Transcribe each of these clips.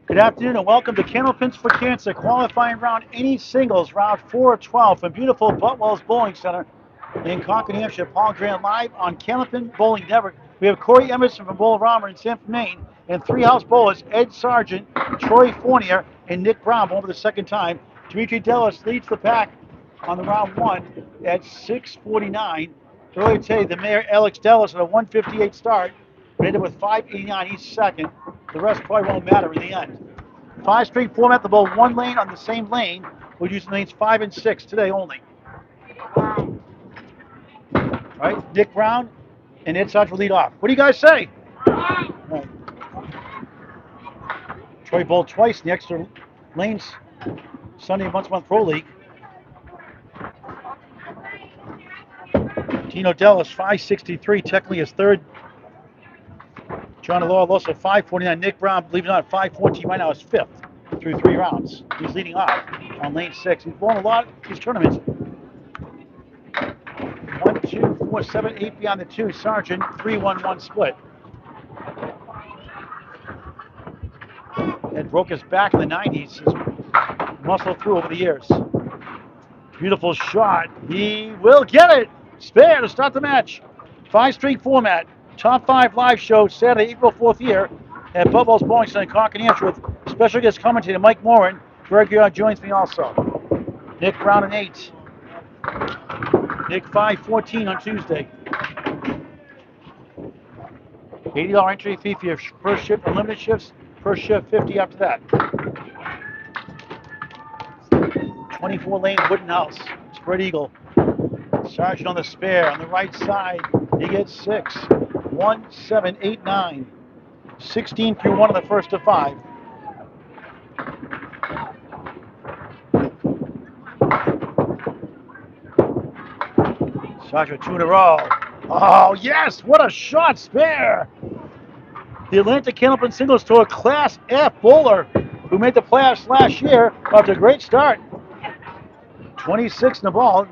Good afternoon and welcome to Candlepins for Cancer, qualifying round any singles, round 4 of 12 from beautiful Boutwell's Bowling Center in Concord, New Hampshire. Paul Grant live on Candlepin Bowling Network. We have Corey Emerson from Bowl Rama in Sanford, Maine, and three house bowlers, Ed Sargent, Troy Fournier, and Nick Brown over the second time. Dimitri Dellis leads the pack on the round one at 6:49. Earlier today, the mayor, Alex Dellis, at a 1:58 start, ended with 5:89 each second. The rest probably won't matter in the end. Five-string format, the bowl one lane on the same lane. We're using lanes 5 and 6 today only. All right, Nick Brown and Ed Sargent will lead off. What do you guys say? Right. Troy bowled twice in the extra lanes Sunday once-a-month Pro League. Tino Dellis, 563, technically his third. John Law also 549. Nick Brown, believe it or not, 514 right now is fifth through 3 rounds. He's leading off on lane 6. He's won a lot of these tournaments. 1, 2, 4, 7, 8 beyond the 2. Sargent, 3-1-1 split. Ed broke his back in the 90s. He's muscled through over the years. Beautiful shot. He will get it. Spare to start the match. 5-string format. Top 5 live show Saturday, April 4th here at Boutwell's Bowling Center in Concord, New Hampshire with special guest commentator Mike Morin. Greg Yard joins me also. Nick Brown and 8. Nick 514 on Tuesday. $80 entry fee for your first shift, unlimited shifts. First shift, 50 after that. 24 lane wooden house. Spread eagle. Sargent on the spare on the right side. He gets 6. 1, 7, 8, 9. 16 through 1 of the first of 5. Sargent 2 in a row. Oh, yes! What a shot! Spare! The Atlantic Candlepin Singles Tour Class F bowler who made the playoffs last year after a great start. 26 in the ball.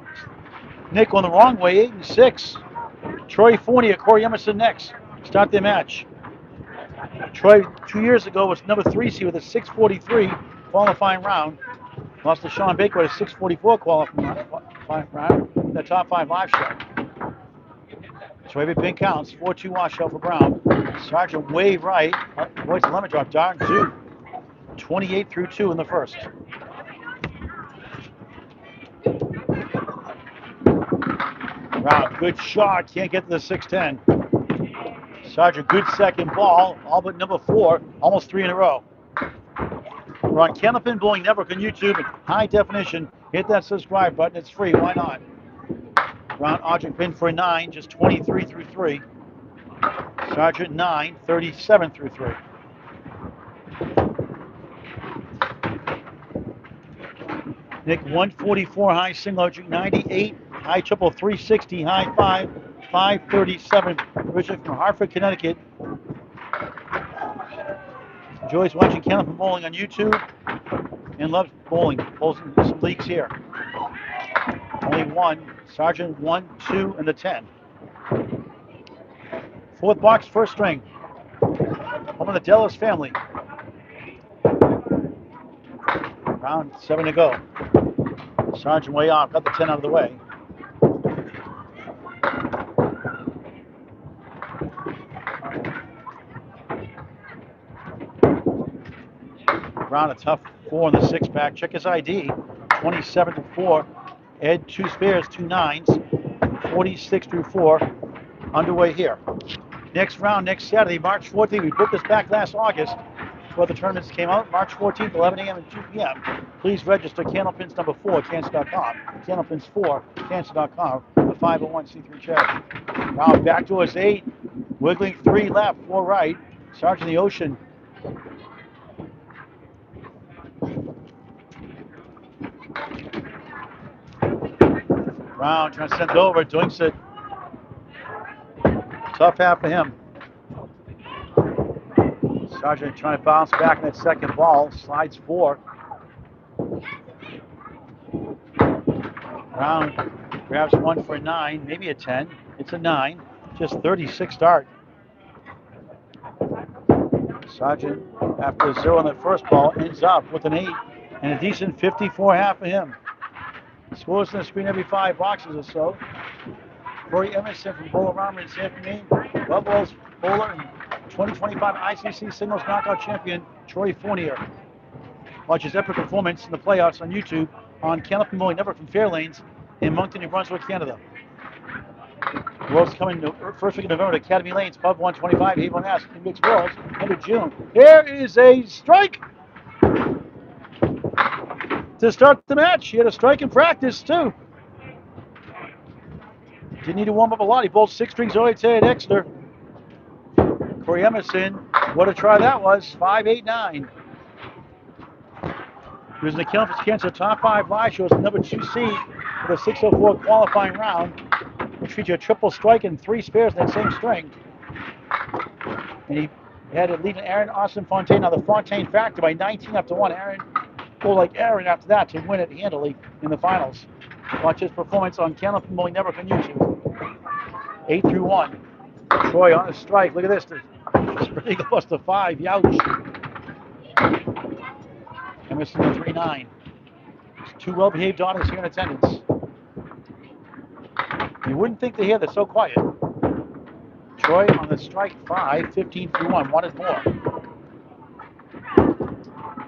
Nick on the wrong way, 8 and 6. Troy Fournier, Corey Emerson next. Start their match. Troy 2 years ago was number 3 seed with a 6:43 qualifying round. Lost to Sean Baker with a 6:44 qualifying round in the top 5 live show. So every pin counts. 4-2 washout for Brown. Sargent way right. Avoids the lemon drop. Darn 2. 28 through 2 in the first. Brown, good shot. Can't get to the 610. Sargent, good second ball. All but number 4. Almost 3 in a row. We're on Candlepin Bowling Network on YouTube in high definition. Hit that subscribe button. It's free. Why not? Brown object pin for a 9, just 23 through 3. Sargent 9, 37 through 3. Nick 144 high single object, 98 high triple, 360 high 5, 537. Originally from Hartford, Connecticut. Enjoys watching Candlepin Bowling on YouTube and loves bowling. Bowls in some leagues here. Only 1. Sargent 1, 2, and the 10. Fourth box, first string. Home of the Dellis family. Round 7 to go. Sargent way off, got the 10 out of the way. Brown a tough 4 in the 6-pack. Check his ID. 27 through 4. Ed 2 spares, 2 9s. 46 through 4. Underway here. Next round, next Saturday, March 14th. We booked this back last August before the tournaments came out. March 14th, 11 a.m. and 2 p.m. Please register Candlepins number 4 at cancer.com. Candlepins 4 cancer.com. The 501c3 charity. Now back to us 8. Wiggling 3 left, 4 right. Sargent the Ocean. Brown trying to send it over. Doinks it. Tough half for him. Sargent trying to bounce back in that second ball. Slides 4. Brown grabs 1 for a 9, maybe a 10. It's a 9. Just 36 start. Sargent, after 0 on the first ball, ends up with an 8 and a decent 54.5 for him. Scores in the screen every 5 boxes or so. Corey Emerson from Bowler Armour in San Maine, Boutwell's bowler and 2025 ICC singles knockout champion Troy Fournier. Watch his epic performance in the playoffs on YouTube on Candlepin Bowling Network from Fairlanes in Moncton, New Brunswick, Canada. Worlds coming to first week of November to Academy Lanes, Pub 125, Avon Ask, in Mixed Worlds, end of June. Here is a strike to start the match. He had a strike in practice, too. Didn't need to warm up a lot. He bowled 6 strings early today at Exeter. Corey Emerson, what a try that was. 5-8-9. He was in the Candlepins Cancer top 5 live shows, the number 2 seed for the 604 qualifying round, which featured a triple strike and 3 spares in that same string. And he had to lead Aaron Austin Fontaine. Now the Fontaine factor by 19-1. Aaron bowled like Aaron after that to win it handily in the finals. Watch his performance on Candlepin Bowling Network on YouTube. 8-1. Troy on a strike. Look at this. Spread Eagle plus the 5. Youch. Emerson to 3-9. 2 well-behaved daughters here in attendance. You wouldn't think they hear they're so quiet. Troy on the strike 5, 15-1. Wanted more.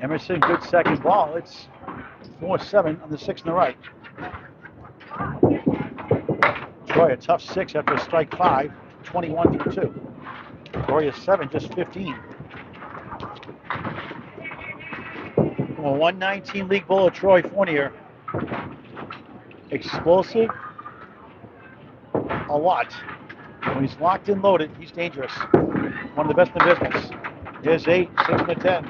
Emerson, good second ball. It's 4-7 on the 6 on the right. Troy, a tough 6 after a strike 5, 21-2. Troy is 7, just 15. Well, 119 league bowler Troy Fournier. Explosive. A lot. When he's locked and loaded, he's dangerous. One of the best in the business. Here's 8, 6-10.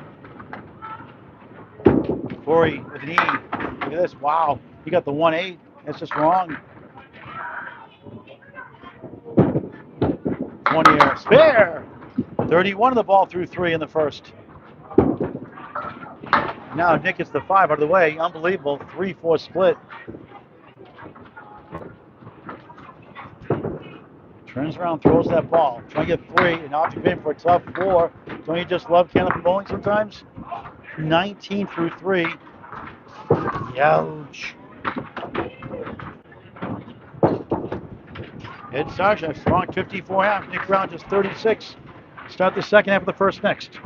Corey with an E. Look at this. Wow. He got the 1-8. That's just wrong. Fournier. Spare. 31 of the ball through 3 in the first. Now Nick gets the 5 out of the way. Unbelievable. 3-4 split. Turns around, throws that ball. Trying to get 3, and object in for a tough 4. Don't you just love Candlepin bowling sometimes? 19-3. Youch. Ed Sargent, strong 54.5. Nick Brown just 36. Start the second half of the first next.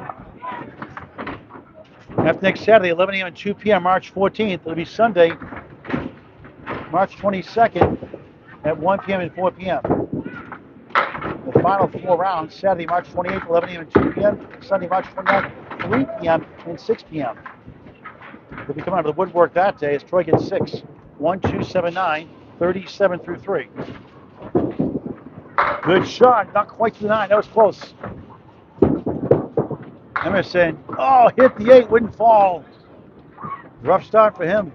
After next Saturday, 11 a.m. and 2 p.m. March 14th. It'll be Sunday, March 22nd at 1 p.m. and 4 p.m. The final 4 rounds, Saturday, March 28th, 11 a.m. and 2 p.m. Sunday, March 29th, 3 p.m. and 6 p.m. They'll be coming out of the woodwork that day as Troy gets 6. 1-2-7-9, 37-3. Good shot, not quite to the 9. That was close. Emerson, hit the 8, wouldn't fall. Rough start for him.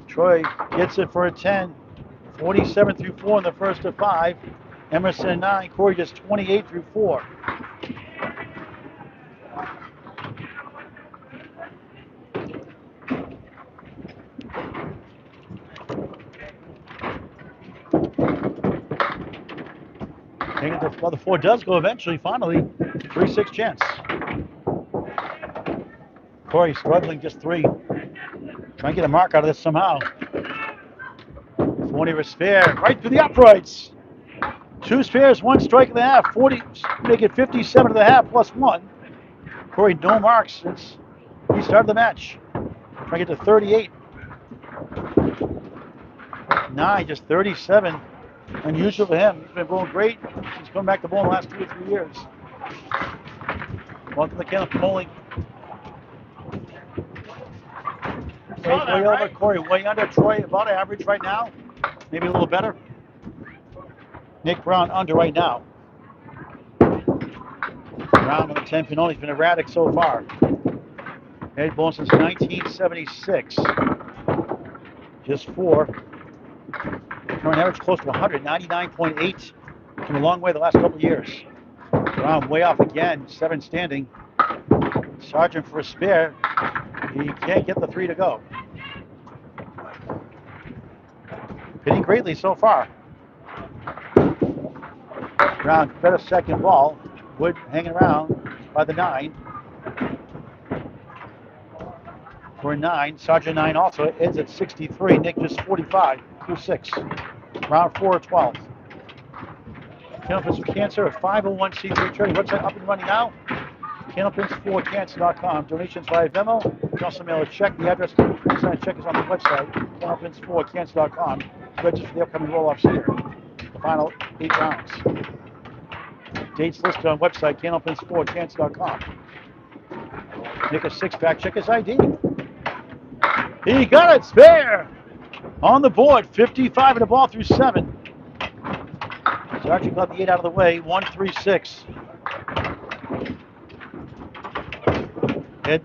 Troy gets it for a 10. 47-4 in the first of 5. Emerson 9. Corey just 28-4. I think the other 4 does go eventually, finally. 3-6 chance. Corey struggling, just 3. Trying to get a mark out of this somehow. Fournier spare, right through the uprights. 2 spares, 1 strike and a half. 40, make it 57.5 plus 1. Corey, no marks since he started the match. Trying to get to 38. 9, just 37. Unusual for him. He's been bowling great. He's come back to bowl in the last 2 or 3 years. Welcome to Candlepin Bowling. Way over, Corey, way under. Troy, about average right now. Maybe a little better. Nick Brown under right now. Brown on the 10 pin only. He's been erratic so far. Head bowling since 1976. Just 4. Current average close to 100, 99.8. Come a long way the last couple of years. Brown way off again, 7 standing. Sargent for a spare. He can't get the 3 to go. Hitting greatly so far. Brown better second ball. Wood hanging around. by the 9. For 9. Sargent 9 also ends at 63. Nick just 45 through 6. Round 4 of 12. Candlepins for Cancer, a 501c3 charity. Website up and running now. Candlepins4cancer.com. Donations via Venmo. You can also mail a check. The address to sign a check is on the website. Candlepins4cancer.com. Register for the upcoming roll-offs here. The final 8 rounds. Dates listed on website. Candlepins4cancer.com. Nick a 6-pack. Check his ID. He got it. Spare on the board. 55 in the ball through 7. Sargent got the 8 out of the way. 1-3-6. Head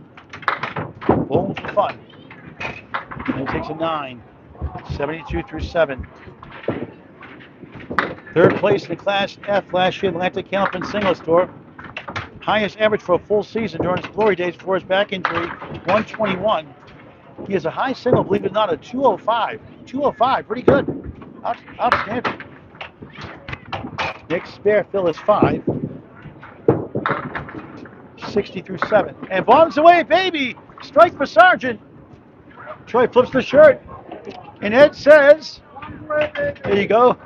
bowling for fun. And he takes a 9. 72 through 7. Third place in the Class F last year, Atlantic Candlepin Singles Tour. Highest average for a full season during his glory days before his back injury, 121. He has a high single, believe it or not, a 205. 205, pretty good. Outstanding. Nick's spare fill is 5. 60 through 7. And bombs away, baby! Strike for Sargent. Troy flips the shirt. And Ed says, there you go.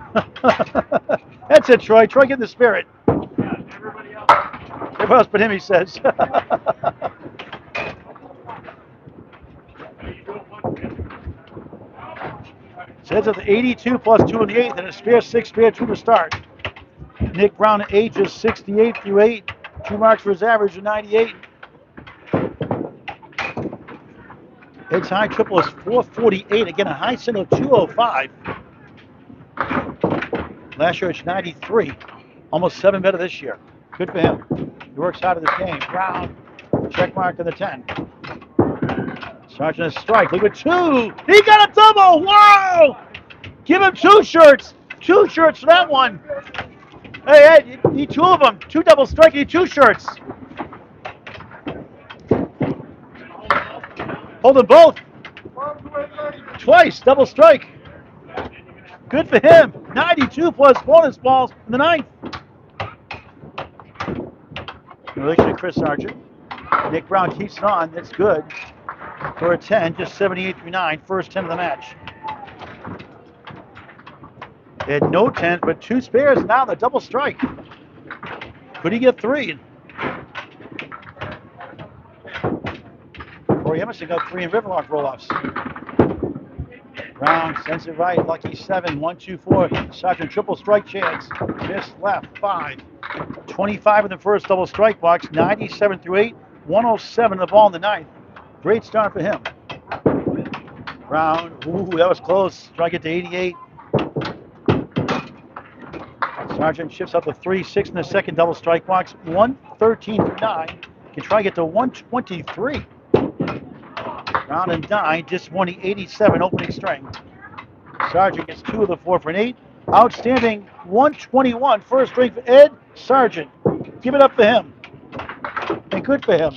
That's it, Troy. Troy, get in the spirit. Everybody else but him, he says. So Ed's at the 82 plus 2 in the 8th, and a spare 6, spare 2 to start. Nick Brown at ages 68 through 8. 2 marks for his average of 98. Ed's high triple is 448. Again, a high single 205. Last year it's 93. Almost 7 better this year. Good for him. He works hard at this game. Brown, check mark to the 10. Sargent a strike. Look at 2. He got a double. Wow! Give him 2 shirts. 2 shirts for that one. Hey, Ed, you need 2 of them. 2 double strike. You need 2 shirts. Hold them both. Twice. Double strike. Good for him. 92 plus bonus balls in the 9th. In relation to Chris Sargent. Nick Brown keeps it on. That's good. For a 10, just 78 through 9. First 10 of the match. They had no 10s, but 2 spares. Now the double strike. Could he get 3? Corey Emerson got 3 in Riverlock Rolloffs. Brown sends it right. Lucky 7. 1-2-4. Sargent triple strike chance. Missed left. 5. 25 in the first double strike box. 97 through 8. 107 in the ball in the 9th. Great start for him. Brown. Ooh, that was close. Try to get to 88. Sargent shifts up to 3-6 in the second double strike box. 113 through 9. Can try to get to 123. Brown and 9, just won the 87 opening string. Sargent gets 2 of the 4 for an 8. Outstanding 121 first string for Ed Sargent. Give it up for him. And good for him.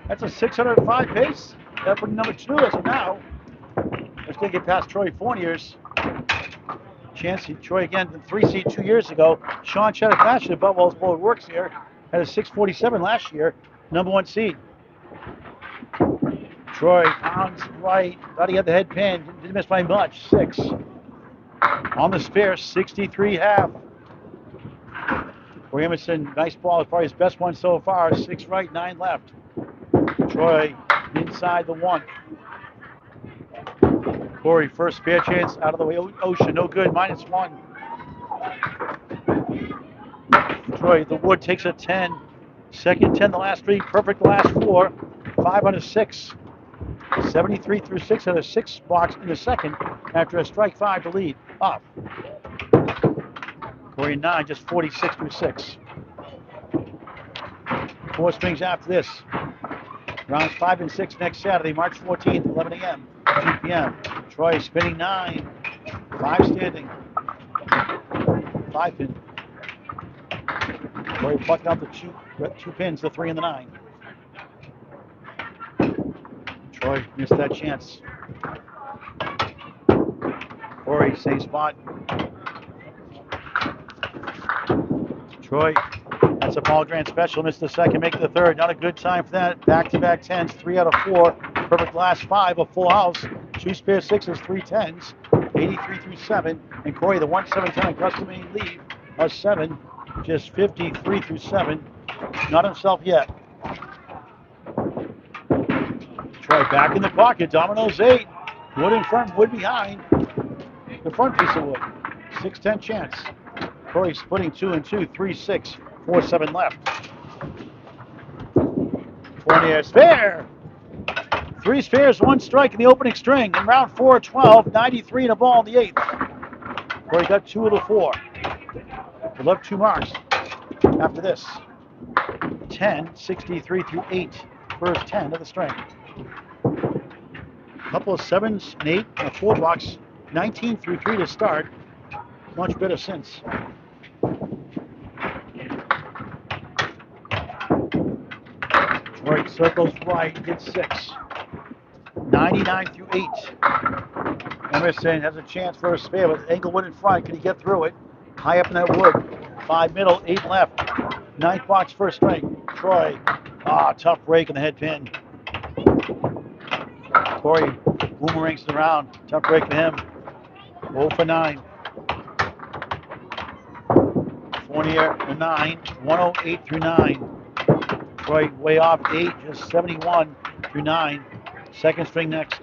That's a 605 pace. That's number 2 as of now. It's going to get past Troy Fournier's chance. Troy again, the 3 seed 2 years ago. Sean Chatterpatch at Boutwell's board works here. Had a 647 last year. Number 1 seed. Troy pounds right. Thought he had the head pin. Didn't miss by much. 6. On the spare, 63 half. For Emerson, nice ball. It's probably his best one so far. 6 right, 9 left. Troy inside the 1. Corey, first spare chance out of the way. Ocean, no good. -1. Troy, the wood takes a 10. Second 10 the last 3. Perfect the last 4. 5 out of 6. 73 through 6 out of 6 box in the second after a strike 5 to lead. Off. Corey 9, just 46 through 6. 4 strings after this. Rounds 5 and 6 next Saturday, March 14th, 11 a.m., 2 p.m. Troy spinning 9. 5 standing. 5 pin. Corey plucking out the 2 pins, the 3 and the 9. Troy missed that chance. Corey, same spot. Troy, that's a Paul Grant special. Missed the second, make the third. Not a good time for that. Back-to-back 10s, 3 out of 4. Perfect last 5, a full house. 2 spare 6s, 3 10s. 83 through 7. And Corey, the 179 custom lead of 7. Just 53 through 7. Not himself yet. Troy back in the pocket. Dominoes 8. Wood in front, wood behind. The front piece of wood. 6-10 chance. Corey splitting 2 and 2. 3-6. 4-7 left. Fournier spare. 3 spares, 1 strike in the opening string. In round 4, 12, 93 and a ball in the 8th. Corey got 2 of the 4. We'll love 2 marks after this. 10, 63 through 8. First 10 of the string. A couple of 7s and 8 and a 4 box. 19 through 3 to start. Much better since. Troy circles right, hits 6. 99 through 8. Emerson has a chance for a spare with Englewood in front. Can he get through it? High up in that wood. 5 middle, 8 left. 9th box first string. Troy. Tough break in the head pin. Corey boomerangs it around. Tough break for him. 0 for 9. Fournier the 9. 108 through 9. Troy way off 8. Just 71 through 9. Second string next.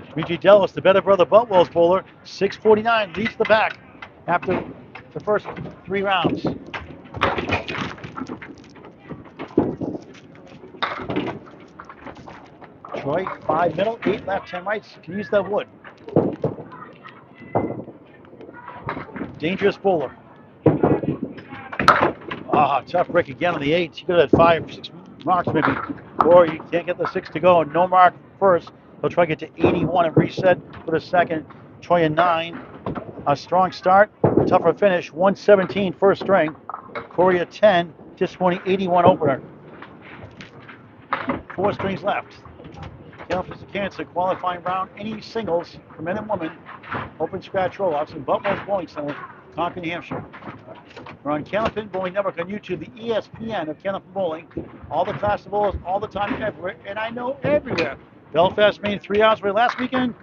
Dimitri Delos, the better brother Boutwell's bowler, 649, leads the pack after the first 3 rounds. Troy, 5 middle, 8 left, 10 rights. Can use that wood. Dangerous bowler. Tough break again on the 8. He could have had 5, 6 marks maybe. Or you can't get the 6 to go. No mark first. He'll try to get to 81 and reset for the second. Troy a 9. A strong start. Tougher finish. 117 first string. Corey a 10. Disappointing 81 opener. 4 strings left. Candlepins for Cancer qualifying round. Any singles for men and women. Open scratch roll-offs in Boutwell's Bowling Center, Concord, New Hampshire. We're on Candlepin Bowling Network on YouTube, the ESPN of Candlepin Bowling. All the class of bowlers, all the time, everywhere, and I know everywhere. Belfast, Maine, 3 hours away last weekend.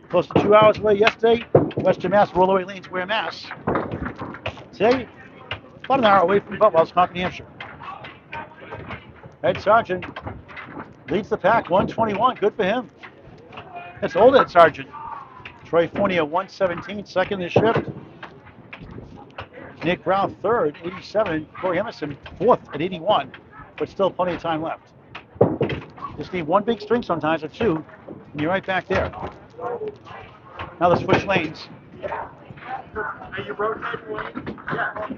Close to 2 hours away yesterday. Western Mass, Rollaway Lanes, Ware, Mass. Today, about an hour away from Boutwell's, Concord, New Hampshire. Ed Sargent leads the pack, 121. Good for him. That's old Ed Sargent. Troy Fournier, 117, second in the shift. Nick Brown, third, 87. Corey Emerson, fourth at 81. But still plenty of time left. Just need 1 big string sometimes, or 2, and you're right back there. Now let's switch lanes. Are you rotating lane? Yeah.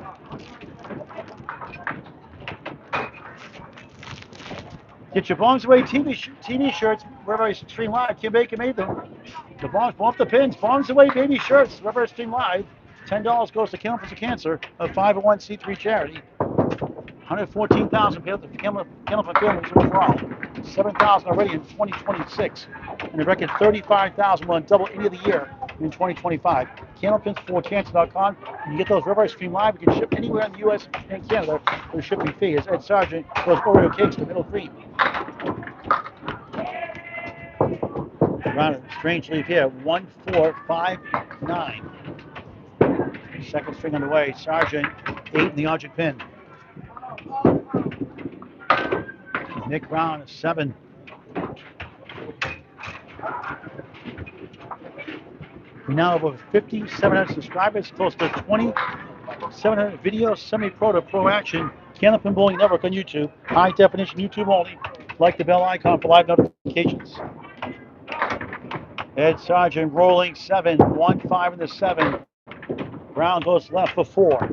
Get your Bombs Away TV shirts wherever I stream live. Kim Baker made them. The bombs, bump the pins. Bombs Away baby shirts wherever I stream live. $10 goes to Candlepins for Cancer, a 501c3 charity. $114,000 paid to the Candlepin families overall. $7,000 already in 2026, and a record $35,000 will double any of the year in 2025. Candlepins4cancer.com. You can get those wherever I stream live. You can ship anywhere in the U.S. and Canada for a shipping fee. As Ed Sargent those Oreo cakes to Middle Creek. Round strange leaf here. 1, 4, 5, 9. Second string underway. Sargent 8 in the object pin. Nick Brown is 7. We now have over 5,700 subscribers, close to 2,700 videos, semi-pro to pro action. Candlepin Bowling Network on YouTube. High definition YouTube only. Like the bell icon for live notifications. Ed Sargent rolling 7. 1, 5 in the 7. Brown goes left for 4.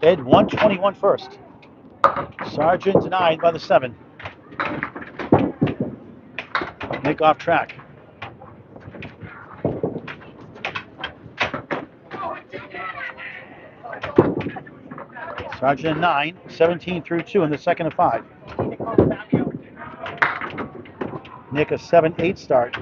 Ed 121 first. Sargent denied by the 7. Nick off track. Sargent 9, 17 through 2 in the second of 5. Nick a 7-8 start.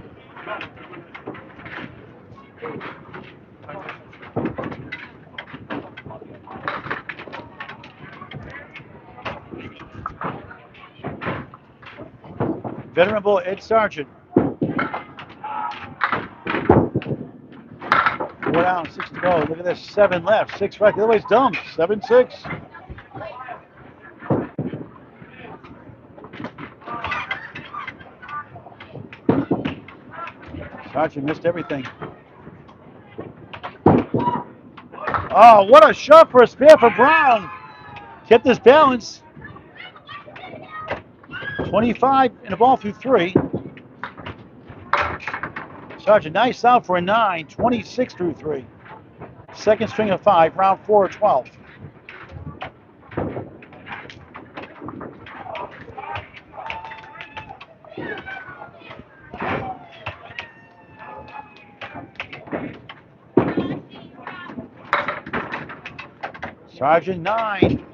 Veteran bull Ed Sargent. 4 down, 6 to go. Look at this, 7 left, 6 right. The other way's dumb. 7-6. Sargent missed everything. Oh, what a shot for a spare for Brown. Kept his balance. 25 and a ball through 3. Sargent, nice out for a 9. 26 through 3. Second string of 5, round 4 of 12. Sargent 9.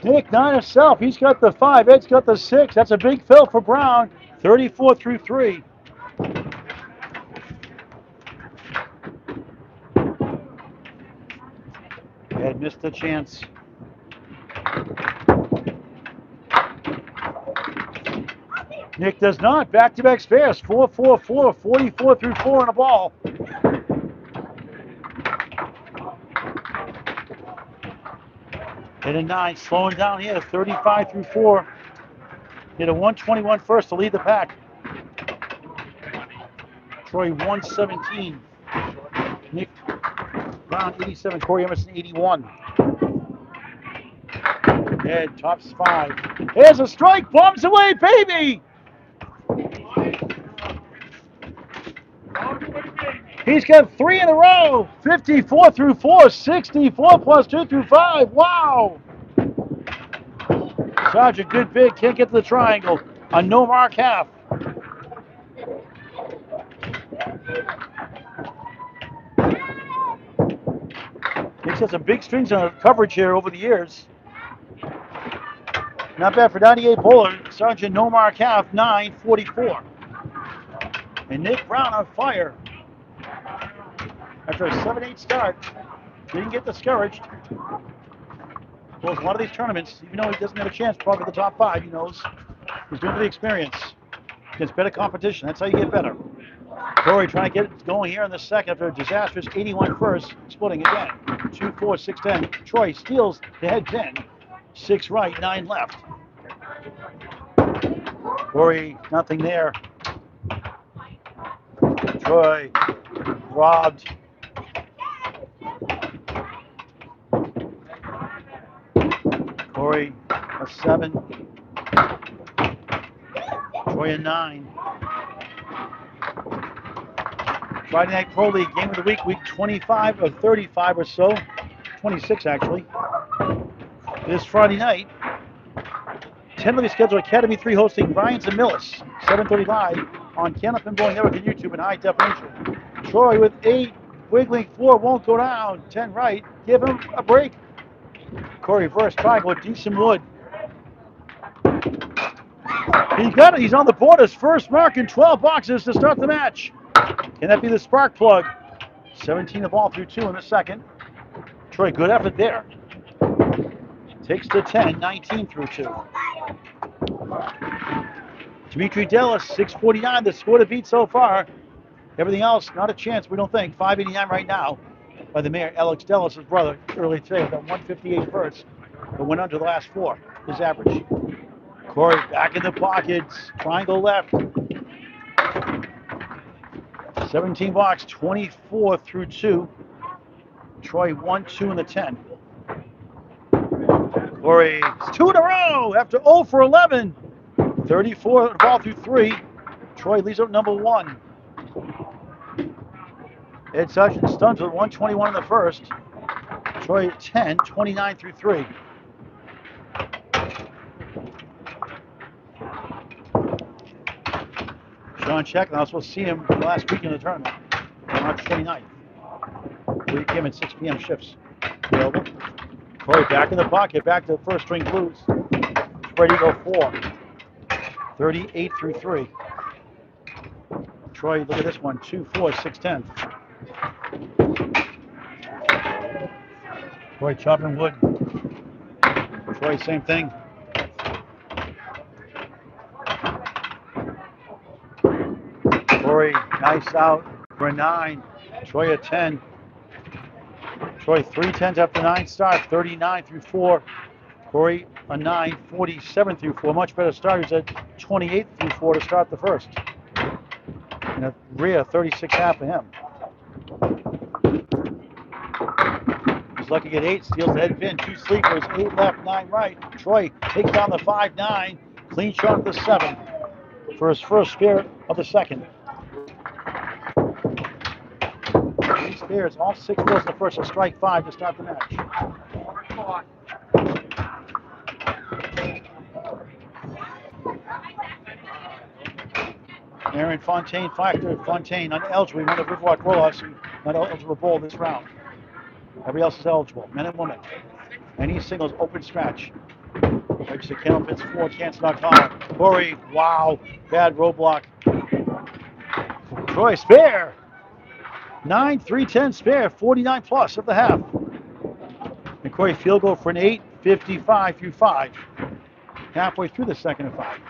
Nick 9 himself. He's got the 5. Ed's got the 6. That's a big fill for Brown. 34 through 3. Ed missed the chance. Nick does not. Back-to-back spares. 4-4-4. 44 through 4 on a ball. Hit a 9, slowing down here, 35 through 4. Hit a 121 first to lead the pack. Troy 117. Nick Brown 87. Corey Emerson 81. Ed tops 5. Here's a strike, bombs away, baby! He's got 3 in a row. 54 through 4, 64 plus 2 through 5. Wow! Sargent, good big, can't get to the triangle. A no mark half. He's had some big strings on coverage here over the years. Not bad for 98 bowler. Sargent, no mark half, 9-44. And Nick Brown on fire. After a 7-8 start, didn't get discouraged. Well, it's one of these tournaments, even though he doesn't have a chance, probably the top 5, he knows. He's doing for the experience. Against better competition, that's how you get better. Corey trying to get it going here in the second after a disastrous 81 first, splitting again. 2-4, 6-10. Troy steals the head 10. 6 right, 9 left. Corey, nothing there. Troy robbed. Corey a 7. Troy a 9. Friday Night Pro League Game of the Week, week 25 of 35 or so. 26 actually. This Friday night, tentatively scheduled Academy 3 hosting Bryans and Millis. 7:30 live on Candlepin Bowling Network and YouTube in high definition. Troy with 8, wiggling 4, won't go down. 10 right, give him a break. Corey reverse triangle with decent wood. He got it, he's on the board, his first mark in 12 boxes to start the match. Can that be the spark plug? 17 the ball through 2 in the second. Troy, good effort there. Takes the 10, 19 through 2. Dimitri Dellis, 649, the score to beat so far. Everything else, not a chance, we don't think. 589 right now by the mayor, Alex Dellis' brother, early today with that 158 first, but went under the last 4, his average. Corey back in the pockets, triangle left. 17 box, 24 through 2. Troy 1-2 in the 10. Corey, 2 in a row after 0 for 11. 34 the ball through 3. Troy leads up number 1. Ed Sargent stuns with 121 in the first. Troy 10, 29 through 3. Sean Check, I was supposed to see him last week in the tournament, on March 29th. We came in 6 p.m. shifts available. Corey back in the pocket, back to the first string blues. Ready to go 4. 38 through 3. Troy, look at this one, 2-4, 6-10. Troy chopping wood. Troy, same thing. Troy, nice out for a 9. Troy a 10. Troy 3 10s after 9 start, 39 through 4. Corey a 9, 47 through 4. Much better start. He's at 28 through 4 to start the first. And a Rhea 36 half for him. He's lucky to get 8, steals the head pin, 2 sleepers, 8 left, 9 right. Troy takes down the 5-9, clean shot the 7 for his first spare of the second. 3 spares, all 6 balls in the first, a strike 5 to start the match. Aaron Fontaine, Fontaine uneligible. He won the Riverwalk Rolloffs, not eligible to bowl this round. Everybody else is eligible, men and women. Any singles, open scratch. Makes the Candlepins 4, Cancer.com. Corey, wow, bad roadblock. Troy, spare. 9, 3, 10, spare, 49 plus of the half. And Corey, field goal for an 8, 55 through 5. Halfway through the second and 5.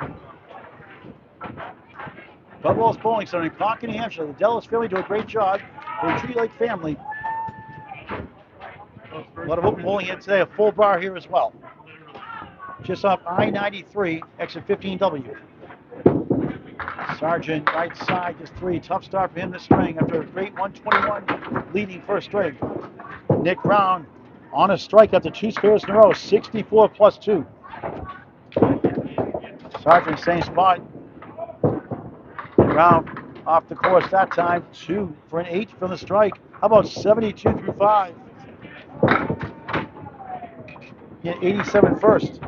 Boutwell's Bowling Center in Concord, New Hampshire. The Dallas family do a great job. They're a tree-like family. A lot of open bowling here today. A full bar here as well. Just off I-93, exit 15W. Sargent, right side, just 3. Tough start for him this spring after a great 121 leading first straight. Nick Brown on a strike after 2 spares in a row, 64 plus 2. Sargent, same spot. Brown off the course that time, 2 for an 8 from the strike. How about 72 through 5? He had 87 first.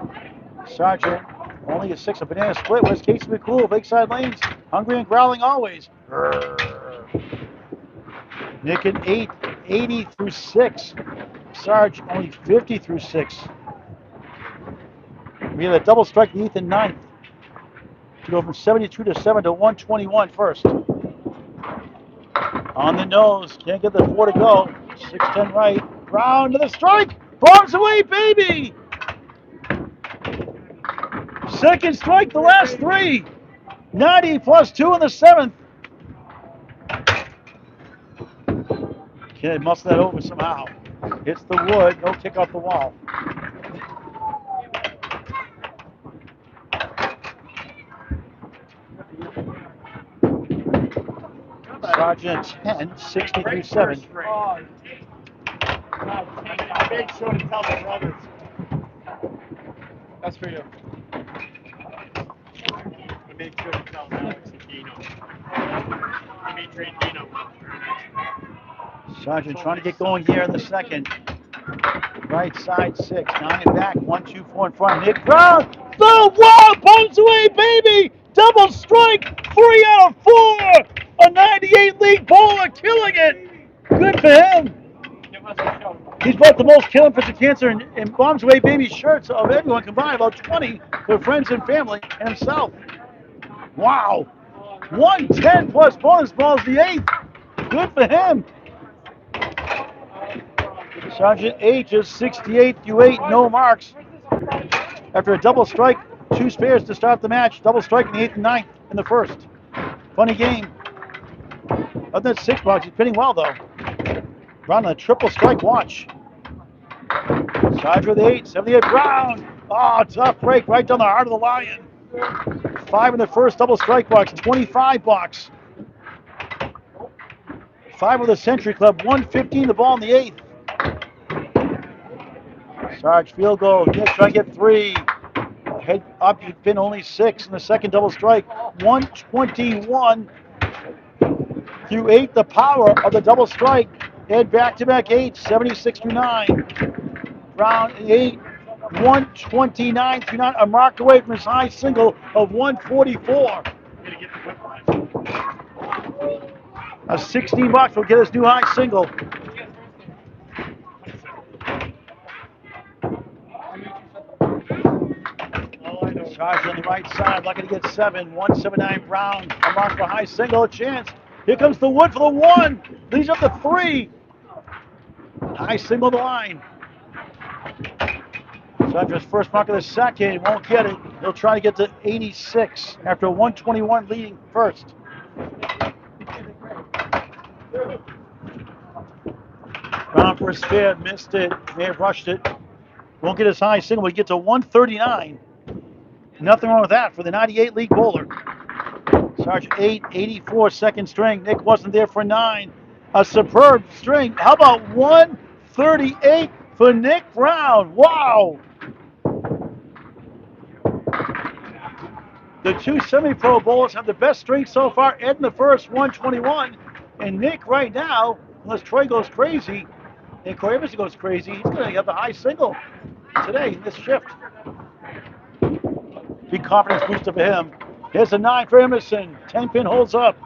Sargent only a 6, a banana split. Where's Casey McCool? Lakeside Lanes, hungry and growling always. Nick an 8, 80 through 6. Sarge only 50 through 6. We had a double strike the 8th and 9th to go from 72 to 7 to 121 first. On the nose, can't get the 4 to go. 6-10 right, Brown to the strike, bombs away, baby! Second strike, the last 3. 90 plus 2 in the 7th. Kid muscle that over somehow. Hits the wood, no kick off the wall. Sargent 10, 60 through 7. Make sure to tell the brothers. That's for you. Make sure to tell Alex and Dino. Dimitri and Dino. Sargent trying to get going here in the second. Right side 6, 9 and back, 1, 2, 4 in front. Nick Brown, the wall, bombs away, baby! Double strike, 3 out of 4! A 98 league bowler, killing it! Good for him! He's brought the most killing for cancer and bombs away baby shirts of everyone combined, about 20 for friends and family and himself. Wow! 110 plus bonus balls the 8th. Good for him. Sargent H is 68 through 8, no marks. After a double strike, 2 spares to start the match. Double strike in the 8th and 9th in the first. Funny game. Other than 6 box, he's pitting well though. Brown on a triple strike watch. Sargent with 8, 78 Brown. Oh, tough break right down the heart of the Lion. 5 in the first double strike box, 25 box. 5 with the Century Club, 115 the ball in the 8th. Sarge field goal, yeah, try to get 3. Head up, you pin only 6 in the second double strike. 121 through 8, the power of the double strike. Head back-to-back 8, 76 through 9. Brown 8, 129 through 9, a mark away from his high single of 144. A 16 box will get his new high single. Sargent on the right side, lucky to get 7. 179 Brown. A mark for high single, a chance. Here comes the wood for the 1. Leads up to 3. High single the line. Sargent's first mark of the second. Won't get it. He'll try to get to 86 after 121 leading first. Brown for a spare, missed it. May have rushed it. Won't get his high single. We get to 139. Nothing wrong with that for the 98 league bowler. Sargent 8, 84 second string. Nick wasn't there for 9. A superb string. How about 138 for Nick Brown? Wow. The two semi-pro bowlers have the best string so far. Ed in the first, 121. And Nick right now, unless Troy goes crazy and Corey Emerson goes crazy, he's going to have the high single today in this shift. Big confidence booster for him. Here's a 9 for Emerson. 10-pin holds up.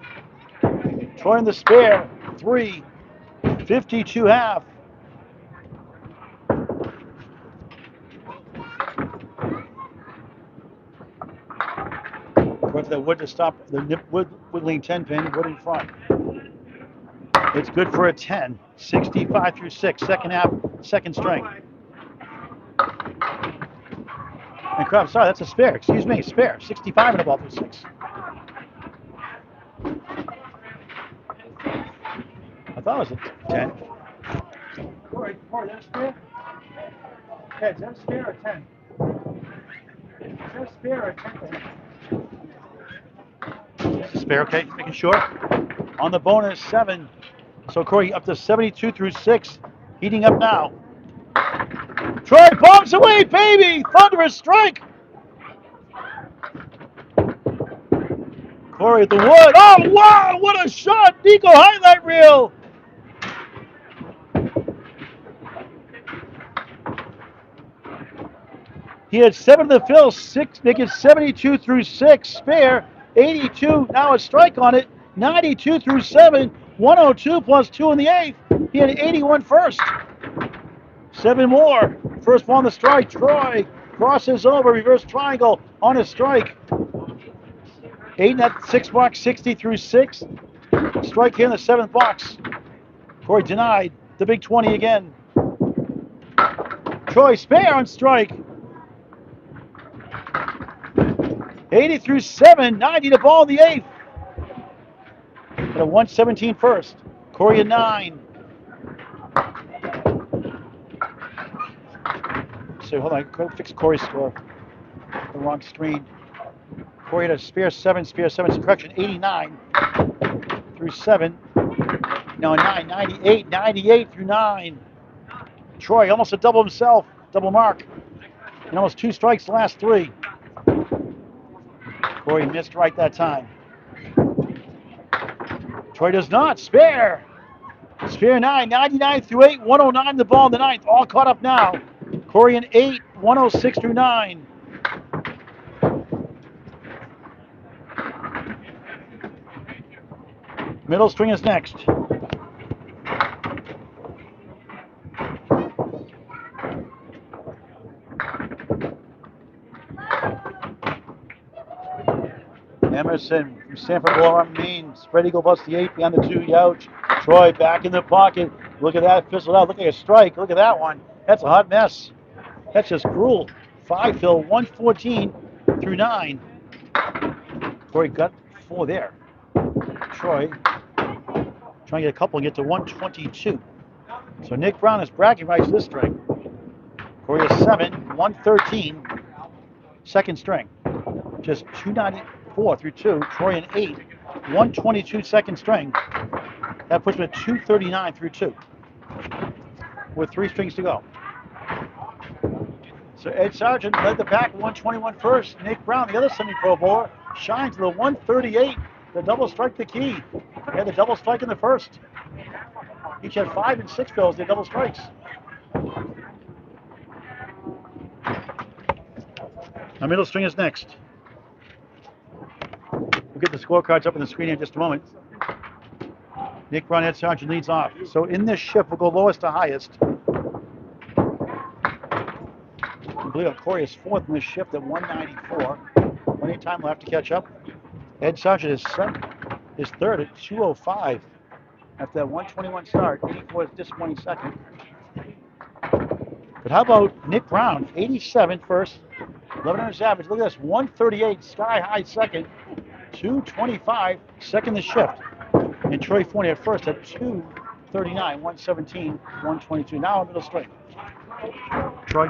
Troy in the spare. 3. 52 half. Going for the wood to stop the woodling 10-pin. Wood in front. It's good for a 10. 65 through 6. Second half. Second string. And crap, sorry, that's a spare. Excuse me, spare. 65 and above through 6. I thought it was a 10. Corey, that's a spare? Yeah, is that a spare or a 10? Is that a spare or a 10? It's a spare, okay, making sure. On the bonus, 7. So Corey up to 72 through 6. Heating up now. Troy bombs away, baby! Thunderous strike! Corey at the wood. Oh, wow! What a shot! Nico highlight reel! He had 7 to the fill, 6, make it 72 through 6. Spare, 82, now a strike on it. 92 through 7, 102 plus 2 in the 8th. He had 81 first. 7 more. First ball on the strike. Troy crosses over, reverse triangle on a strike. 8 in that 6 box, 60 through 6. Strike here in the 7th box. Corey denied. The big 20 again. Troy spare on strike. 80 through 7, 90 to ball in the 8th. At a 117 first. Corey a 9. So hold on, go fix Corey's score. The wrong screen. Corey had a spare 7, correction, 89 through 7. No, 9, 98, 98 through 9. Troy almost a double himself, double mark. And almost 2 strikes the last 3. Corey missed right that time. Troy does not, spare. Spare 9, 99 through 8, 109 the ball in the 9th. All caught up now. Corey in 8, 106 through 9. Middle string is next. Emerson from Sanford Ball on Main. Spread eagle busts the 8 beyond the 2. Youch. Troy back in the pocket. Look at that. Fizzled out. Look at a strike. Look at that one. That's a hot mess. That's just cruel. 5 fill. 114 through 9. Corey got 4 there. Troy trying to get a couple and get to 122. So Nick Brown is bragging rights this string. Corey is 7, 113. Second string. Just 294 through 2. Troy in 8, 122 second string. That puts him at 239 through 2. With 3 strings to go. So Ed Sargent led the pack 121 first. Nick Brown, the other semi-pro bowler, shines to the 138. The double strike the key. They had the double strike in the first. Each had 5 and 6 fills. They double strikes. Our middle string is next. We'll get the scorecards up on the screen in just a moment. Nick Brown, Ed Sargent leads off. So in this shift, we'll go lowest to highest. I believe Corey is 4th in this shift at 194. Plenty of time left to catch up. Ed Sargent is third at 2:05 after that 121 start. 84 is disappointing second. But how about Nick Brown, 87 first, 1100 average. Look at this, 138 sky high second, 225 second the shift. And Troy Fournier first at 239, 117, 122. Now a middle straight. Troy.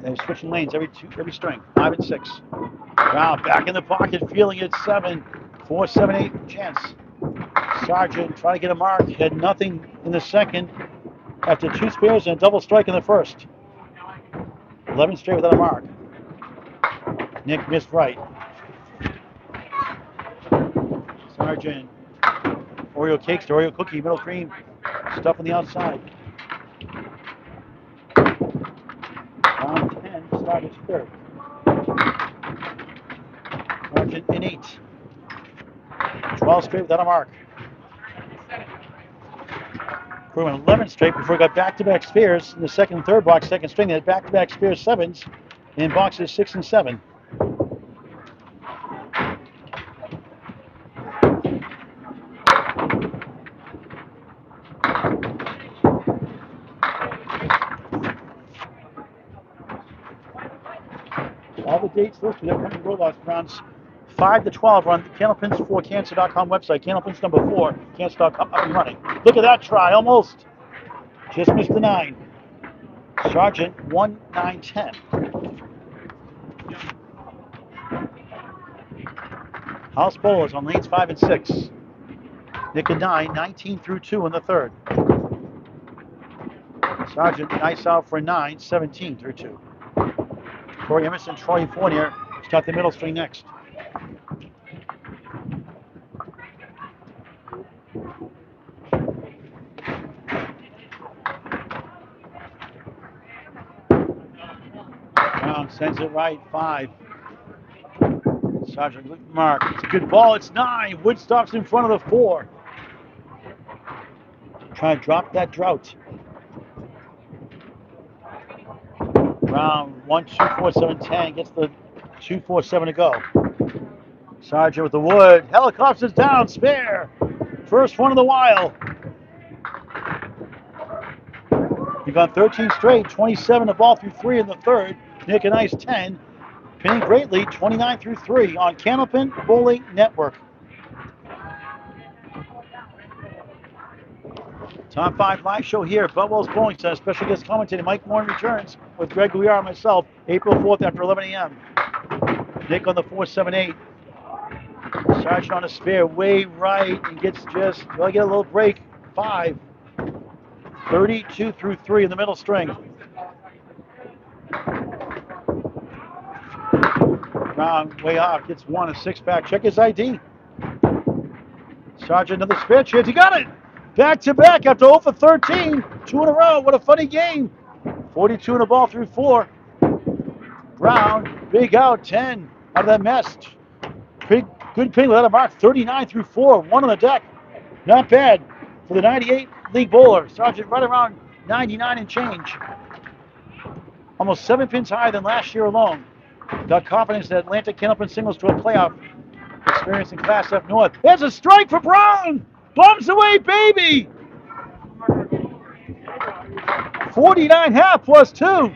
They're switching lanes every string, 5 and 6. Brown back in the pocket, feeling it 7, 4, 7, 8 chance. Sargent trying to get a mark, had nothing in the second after 2 spares and a double strike in the first. 11 straight without a mark. Nick missed right. Sargent, Oreo cakes to Oreo cookie, middle cream, stuff on the outside. Brown 10, started third. Sargent in 8. 12 straight without a mark. Crew in 11 straight before he got back-to-back spares in the second and third box, second string. They had back-to-back spare 7s in boxes 6 and 7. All the dates listed at upcoming Rolloffs rounds 5 to 12 on the Candlepins4Cancer.com website. Candlepins number 4, Cancer.com up and running. Look at that try, almost. Just missed the 9. Sargent 1, 9, 10. House bowlers on lanes 5 and 6. Nick and 9, 19 through 2 in the third. Sargent nice out for 9, 17 through 2. Corey Emerson, Troy Fournier start the middle string next. Brown sends it right, 5. Sargent mark. It's a good ball. It's 9. Wood stops in front of the 4. Trying to drop that drought. Brown 1, 2, 4, 7, 10 gets the 2, 4, 7 to go. Sargent with the wood. Helicopters down. Spare. First one of the while. You've gone 13 straight. 27 to ball through 3 in the third. Nick a nice 10. Pinning greatly, 29 through 3 on Candlepin Bowling Network. Top 5 live show here at Boutwell's Bowling Center. Special guest commentator Mike Moore returns with Greg Guiar and myself, April 4th after 11 a.m. Nick on the 4-7-8. Sargent on a spare, way right, and gets just, well, get a little break, 5. 32 through 3 in the middle string. Brown way off, gets 1, a 6-pack. Check his ID. Sargent another spare chance. He got it! Back to back after 0 for 13. 2 in a row. What a funny game. 42 in a ball through 4. Brown, big out, 10 out of that mess. Good ping without a mark. 39 through 4. 1 on the deck. Not bad for the 98 league bowler. Sargent right around 99 and change. Almost 7 pins higher than last year alone. Got confidence that Atlantic Candlepin singles to a playoff experience in Class F North. There's a strike for Brown. Bums away, baby. 49 half plus 2.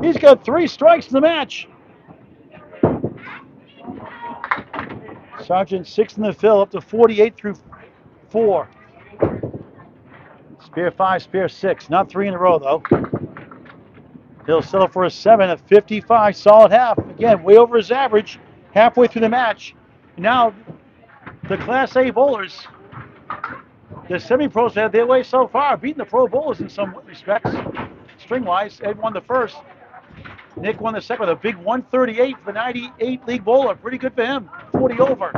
He's got 3 strikes in the match. Sargent 6 in the fill, up to 48 through 4. Spare 5, spare 6. Not 3 in a row, though. He'll settle for a 7 at 55, solid half. Again, way over his average, halfway through the match. Now, the Class A bowlers, the semi-pros had their way so far, beating the pro bowlers in some respects. String-wise, Ed won the first. Nick won the second with a big 138 for the 98 league bowler. Pretty good for him. 40 over.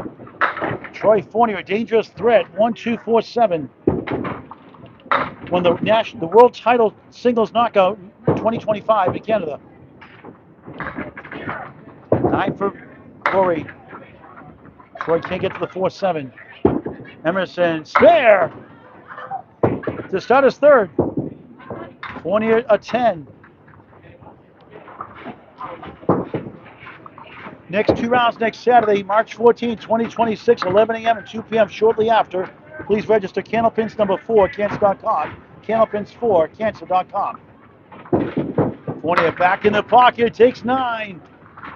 Troy Fournier, a dangerous threat. 1, 2, 4, 7. Won the world title singles knockout 2025 in Canada. 9 for Corey. Troy can't get to the 4-7. Emerson, spare. to start his third. Fournier a 10. Next 2 rounds next Saturday, March 14, 2026, 11 a.m. and 2 p.m. shortly after. Please register Candlepins number 4, Cancer.com. Candlepins 4, Cancer.com. Fournier back in the pocket, takes 9.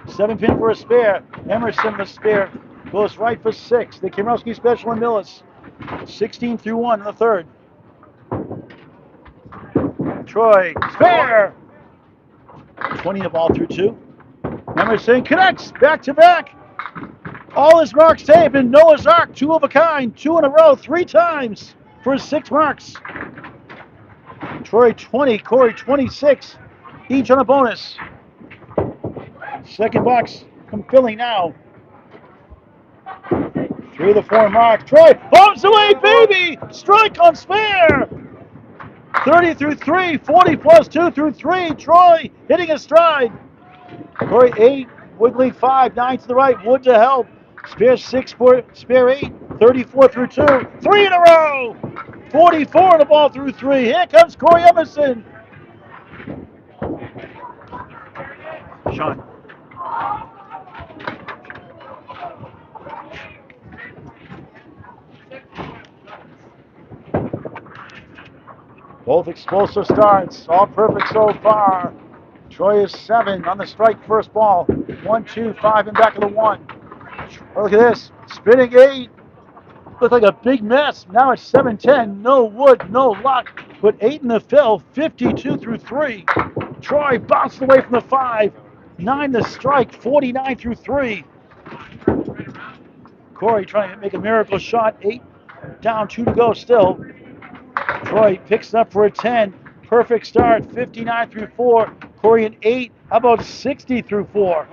7-pin for a spare. Emerson the spare goes right for 6. The Kimrowski special and Millis. 16 through 1 in the third. Troy, spare. 20 the ball through 2. Emerson connects, back to back. All his marks taken. Noah's Ark, 2 of a kind, 2 in a row, 3 times for 6 marks. Troy 20, Corey 26, each on a bonus. Second box from Philly now. 3 of the 4 marks. Troy bumps away, baby! Strike on spare! 30 through 3, 40 plus 2 through 3. Troy hitting a stride. Corey 8, Wiggly 5, 9 to the right, Wood to help. Spare 6 for spare 8, 34 through 2, 3 in a row. 44 in the ball through 3. Here comes Corey Emerson. Sean. Both explosive starts, all perfect so far. Troy is 7 on the strike first ball. 1, 2, 5 and back of the 1. Look at this, spinning 8. Looked like a big mess. Now it's 7-10, no wood, no luck. But 8 in the fill, 52 through 3. Troy bounced away from the 5. 9 the strike, 49 through 3. Corey trying to make a miracle shot. 8 down, 2 to go still. Troy picks up for a 10. Perfect start, 59 through 4. Corey an 8. How about 60 through 4?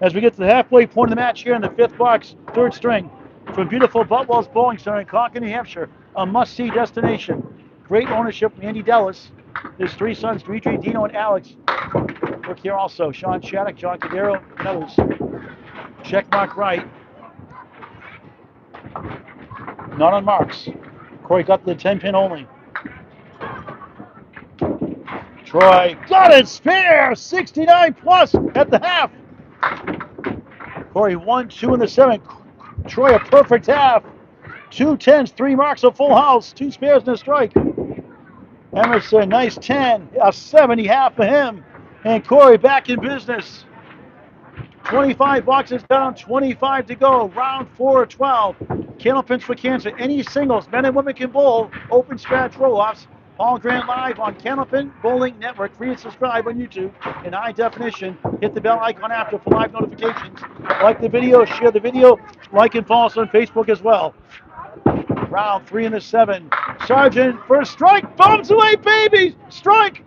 As we get to the halfway point of the match here in the 5th box, 3rd string, from beautiful Boutwell's Bowling Center in Concord, New Hampshire, a must-see destination. Great ownership from Andy Dellis. His 3 sons, Dimitri, Dino, and Alex, work here also. Sean Shattuck, John Cadero, and others. Check mark right. Not on marks. Corey got the 10-pin only. Troy got it, spare, 69 plus at the half. Corey 1, 2 in the 7. Troy a perfect half. 2 10s, 3 marks, a full house, 2 spares and a strike. Emerson, nice 10, a 70 half for him. And Corey back in business. 25 boxes down, 25 to go. Round 4 of 12. Candlepins for Cancer. Any singles, men and women can bowl. Open scratch roll-offs. Paul Grant live on Candlepin Bowling Network. Free to subscribe on YouTube in high definition. Hit the bell icon after for live notifications. Like the video, share the video. Like and follow us on Facebook as well. Round 3 in the 7. Sargent first strike. Bombs away, baby! Strike!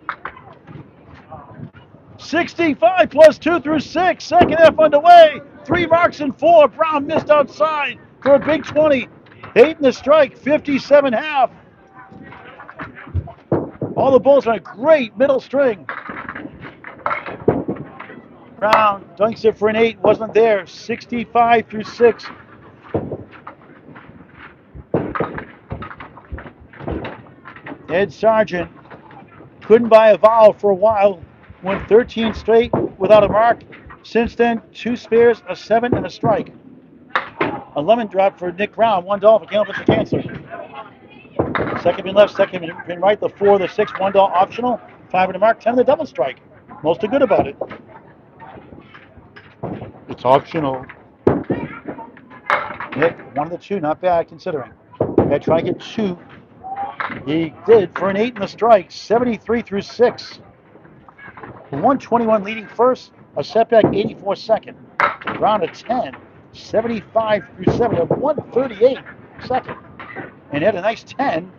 65 plus 2 through 6. Second half underway. 3 marks and 4. Brown missed outside for a big 20. 8 in the strike. 57 half. All the bowls on a great middle string. Brown dunks it for an 8. Wasn't there. 65 through 6. Ed Sargent couldn't buy a vowel for a while. Went 13 straight without a mark. Since then, 2 spares, a 7, and a strike. A lemon drop for Nick Brown. $1 for Candlepins for Cancer. Second pin left, second pin right. The 4, the 6, $1 optional. 5 in the mark, 10 in the double strike. Most are good about it. It's optional. Nick, 1 of the 2, not bad considering. Ed trying to get 2. He did for an 8 in the strike. 73 through 6. 121 leading first, a setback 84 second. Round of 10, 75 through 7, a 138 second. And had a nice 10,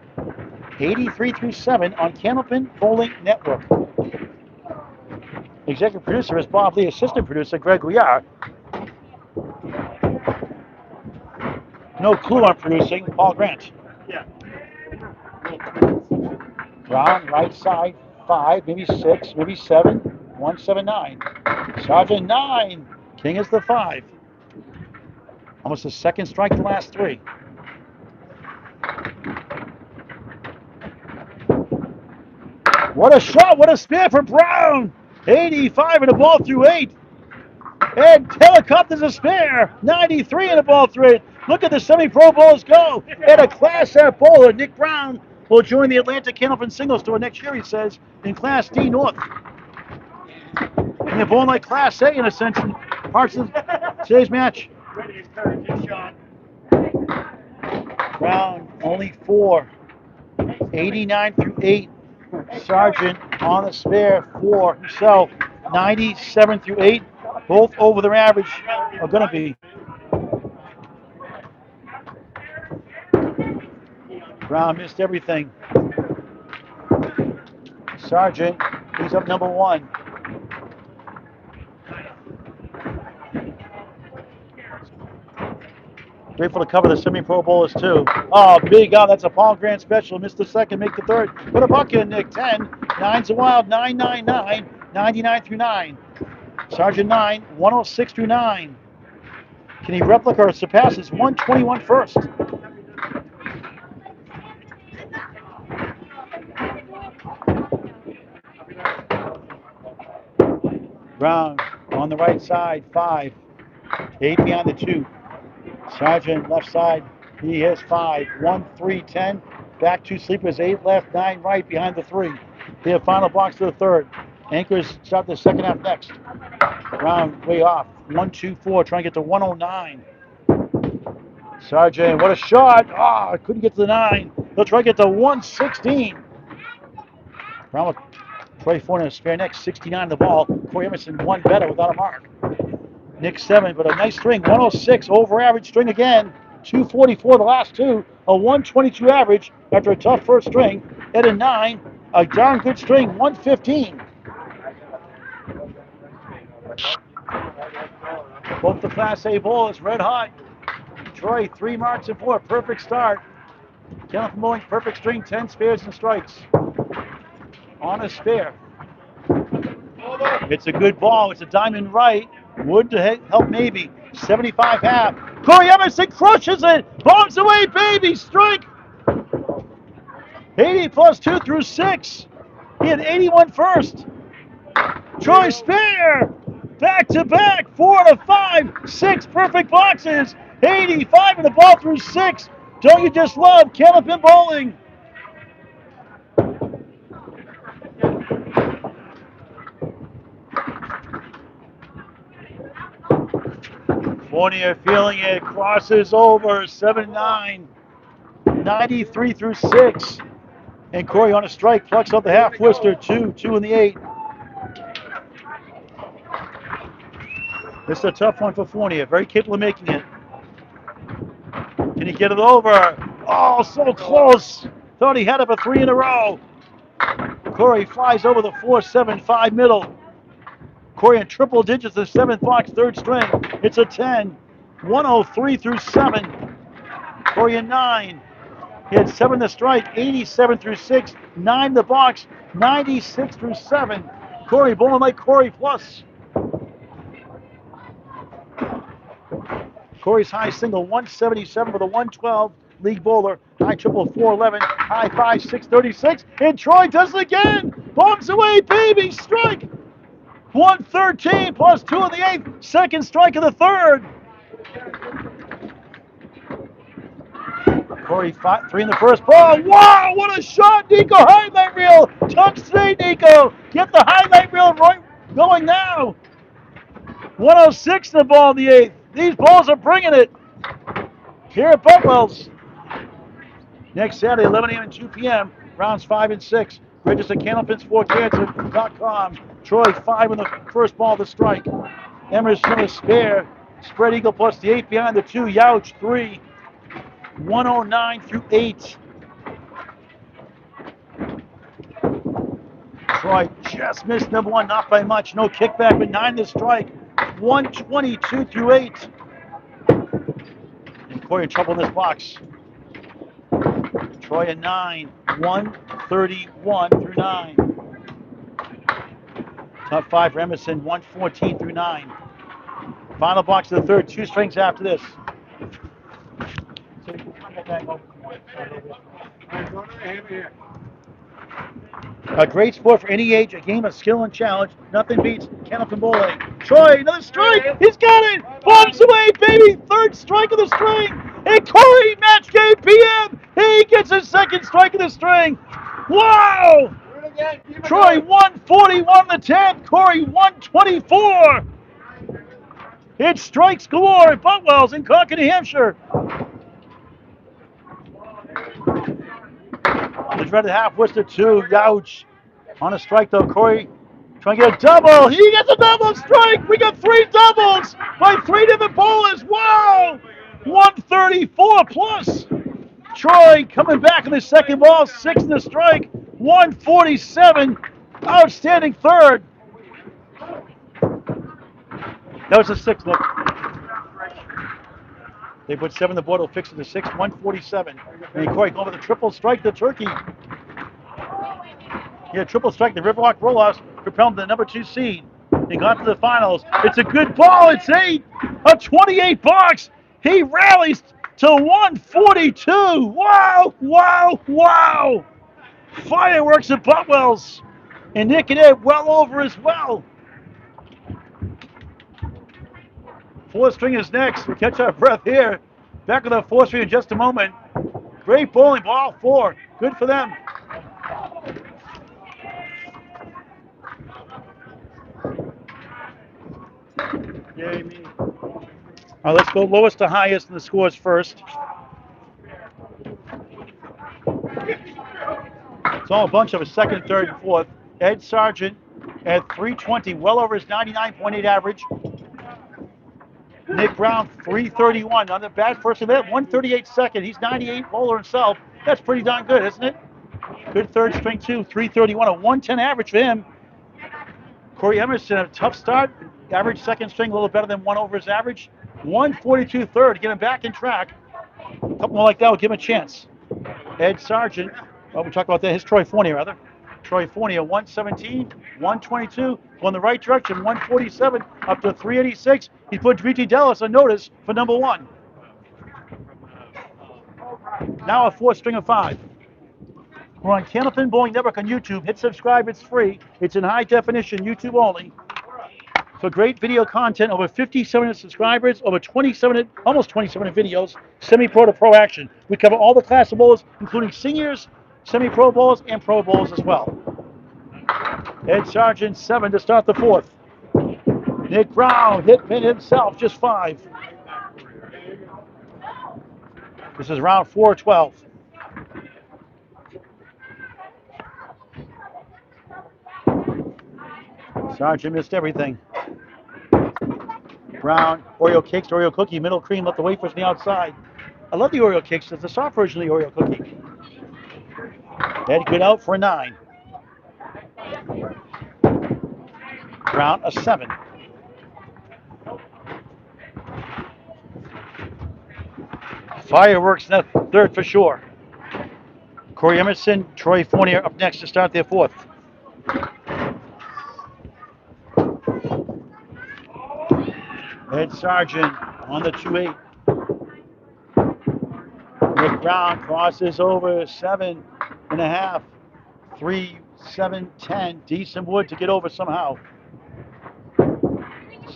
83 through 7 on Candlepin Bowling Network. Executive producer is Bob Lee, assistant producer Greg Guiar. No clue on producing, Paul Grant. Yeah. Brown, right side, 5, maybe 6, maybe 7, 179. Sargent 9, King is the 5. Almost a second strike the last 3. What a shot, what a spin for Brown. 85 and the ball through 8. And helicopters a spare. 93 and the ball through 8. Look at the semi-pro bowls go. And a Class F bowler, Nick Brown, will join the Atlanta Candlepin Singles Tour next year, he says, in Class D North. And they're bowling like Class A in a sense in parts of today's match. Ready to encourage his shot. Brown only 4. 89 through 8. Sargent on the spare 4 himself. 97 through 8. Both over their average are going to be. Brown missed everything. Sargent, he's up number 1. Grateful to cover the semi-pro bowlers too. Oh, big out. That's a Paul Grant special. Missed the second, make the third. Put a buck in, Nick. 10. 9's a wild. 999. 99 through 9. Sargent 9. 106 through 9. Can he replicate or surpass his 121 first? Brown on the right side. 5. 8 behind the 2. Sargent left side, he has 5. 1, 3, 10. Back 2 sleepers, 8 left, 9 right behind the 3. They have final box to the third. Anchors start the second half next. Brown way off. 1, 2, 4, trying to get to 109. Sargent, what a shot. Ah, couldn't get to the 9. They'll try to get to 116. Brown will Troy Fournier spare next, 69 the ball. Corey Emerson 1 better without a mark. Nick 7, but a nice string. 106 over average string again. 244 the last 2. A 122 average after a tough first string. At a 9, a darn good string. 115. Both the Class A bowlers red hot. Troy 3 marks and 4. Perfect start. Candlepin bowling perfect string. 10 spares and strikes. On a spare. It's a good ball. It's a diamond right. Wood to help maybe. 75 half. Corey Emerson crushes it. Bombs away, baby. Strike. 80 plus 2 through 6. He had 81 first. Troy spare. Back to back. 4 to 5. 6 perfect boxes. 85 and the ball through 6. Don't you just love Candlepin bowling? Fournier feeling it, crosses over, 7-9, 93 through 6. And Corey on a strike, plucks up the half twister, 2 in the 8. This is a tough one for Fournier, very capable of making it. Can he get it over? Oh, so close. Thought he had it for 3 in a row. Corey flies over the 4-7-5 middle. Corey in triple digits, the 7th box, 3rd string. It's a 10. 103 through 7. Corey in 9. He had 7 to strike, 87 through 6. 9 the box, 96 through 7. Corey bowling like Corey plus. Corey's high single, 177 for the 112 league bowler. High triple, 411. High 5, 636. And Troy does it again. Bombs away, baby, strike. 113 plus 2 in the 8th. Second strike of the 3rd. Corey 3 in the first ball. Wow, what a shot, Nico. Highlight reel. Touch today, Nico. Get the highlight reel going now. 106 the ball in the 8th. These balls are bringing it here at Boutwell's. Next Saturday, 11 a.m. and 2 p.m. Rounds 5 and 6. Register candlepins4cancer.com. Troy 5 in the first ball of the strike. Emerson a spare. Spread eagle plus the 8 behind the 2. Youch 3. 109 through 8. Troy just missed number 1, not by much. No kickback, but 9 to strike. 122 through 8. And Corey in trouble in this box. Troy at 9. 131 through 9. Top 5 for Emerson, 114 through 9. Final box of the 3rd, 2 strings after this. So, A great sport for any age, a game of skill and challenge. Nothing beats Candlepin bowling. Troy, another strike. He's got it. Bobs away, baby. Third strike of the string. And Corey, match game PM. He gets his second strike of the string. Wow. Troy 141 the 10th. Corey 124. It's strikes galore at Boutwell's in Concord, New Hampshire. The dreaded half Worcester 2. Youch. On a strike though, Corey trying to get a double. He gets a double strike. We got 3 doubles by 3 different bowlers. Wow! 134 plus. Troy coming back in the second ball, 6 in the strike. 147. Outstanding third. That was a 6, look. They put 7 on the board, will fix it to 6, 147. And Corey going with a triple strike to Turkey. Yeah, triple strike. The Riverwalk Rolloffs propelled to the number 2 seed. They got to the finals. It's a good ball. It's 8. A 28 box. He rallies to 142. Wow, wow, wow. Fireworks at Boutwell's. And Nick and Ed well over as well. 4th string is next. We'll catch our breath here. Back with the 4th string in just a moment. Great bowling ball 4. Good for them. Yay me. All right, let's go lowest to highest in the scores first. It's all a bunch of a 2nd, 3rd, and 4th. Ed Sargent at 320, well over his 99.8 average. Nick Brown, 331. On the bad first of that, 138 second. He's 98 bowler himself. That's pretty darn good, isn't it? Good 3rd string, too. 331, a 110 average for him. Corey Emerson, a tough start. Average 2nd string, a little better than 1 over his average. 142 3rd, get him back in track. A couple more like that will give him a chance. Ed Sargent, well, we talked about that. His Troy Fournier, rather. Troy Fournier, 117, 122, going the right direction, 147, up to 386. He put Driti Dallas on notice for number 1. Now a 4th string of 5. We're on Candlepin Bowling Network on YouTube. Hit subscribe, it's free. It's in high definition, YouTube only. For great video content, over 57 subscribers, over 27, almost 27 videos, semi-pro to pro action. We cover all the class of bowlers, including seniors, semi-pro bowlers, and pro bowlers as well. Ed Sargent, 7 to start the 4th. Nick Brown, hit pin himself, just 5. This is round 4-12. Sargent missed everything. Brown, Oreo cakes, Oreo cookie, middle cream, let the wafers on the outside. I love the Oreo cakes. It's the soft version of the Oreo cookie. Ed good out for a 9. Brown, a 7. Fireworks in that 3rd for sure. Corey Emerson, Troy Fournier up next to start their 4th. Ed Sargent on the 2-8. Nick Brown crosses over 7.5. 3, 7, 10. Decent wood to get over somehow.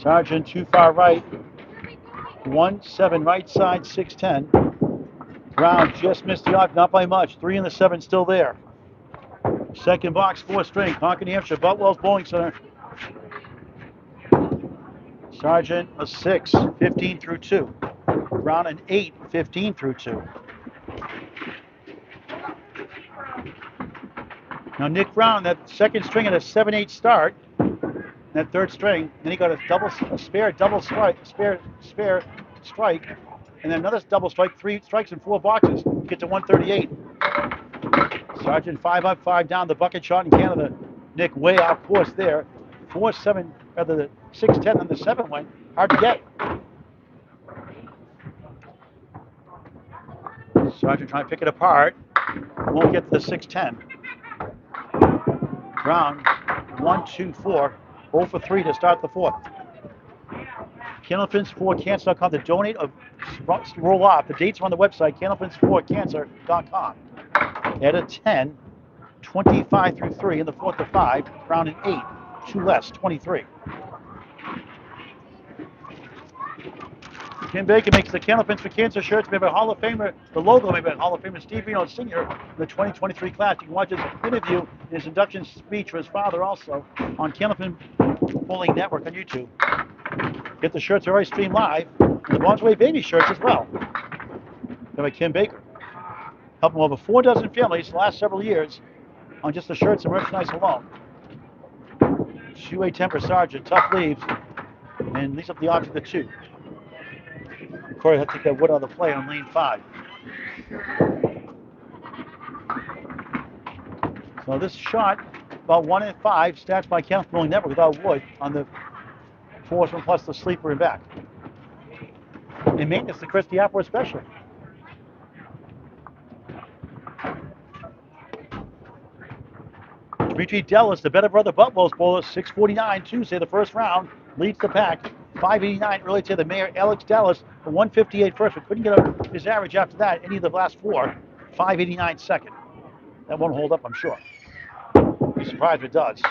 Sargent too far right. 1, 7 right side, 6-10. Brown just missed the off, not by much. 3 in the 7 still there. 2nd box, 4th string, Concord, New Hampshire, Boutwell's Bowling Center. Sargent a 6, 15 through 2. Brown an 8, 15 through 2. Now Nick Brown, that 2nd string at a 7-8 start. That 3rd string, then he got a spare double strike, spare strike, and then another double strike, 3 strikes in 4 boxes. Get to 138. Sargent 5 up, 5 down. The bucket shot in Canada. Nick way off course there. 4-7, rather the 6-10 and the 7 went. Hard to get. Sargent trying to pick it apart. Won't get to the 6-10. Brown 1, 2, 4. 0 for 3 to start the 4th. Candlepins for Cancer.com to donate or roll off. The dates are on the website, candlepins4cancer.com. At a 10, 25 through 3 in the 4th to 5. Round in 8. 2 less, 23. Kim Baker makes the Candlepins for Cancer shirts made by Hall of Famer, the logo made by Hall of Famer Steve Reno Sr. in the 2023 class. You can watch his interview and his induction speech for his father also on Candlepin Bowling Network on YouTube. Get the shirts already streamed live. And the Bondsway Baby shirts as well. Made by Kim Baker. Helping over 4 dozen families the last several years on just the shirts and merchandise alone. Shoe-A temper Sargent, tough leaves, and leaves up the option to 2. Corey had to take that wood out of the play on lane 5. So this shot, about 1 in 5, stats by Candlepin Bowling Network without wood on the Forceman plus the sleeper and back. And maintenance to Christy Appworth special. Dimitri Dellis, the better brother Boutwell's bowler, 6:49 Tuesday, the first round, leads the pack. 5:89 early to the mayor, Alex Dallas, the 1:58 first, but couldn't get up his average after that, any of the last 4. 5:89 second. That won't hold up, I'm sure. Be surprised if it does.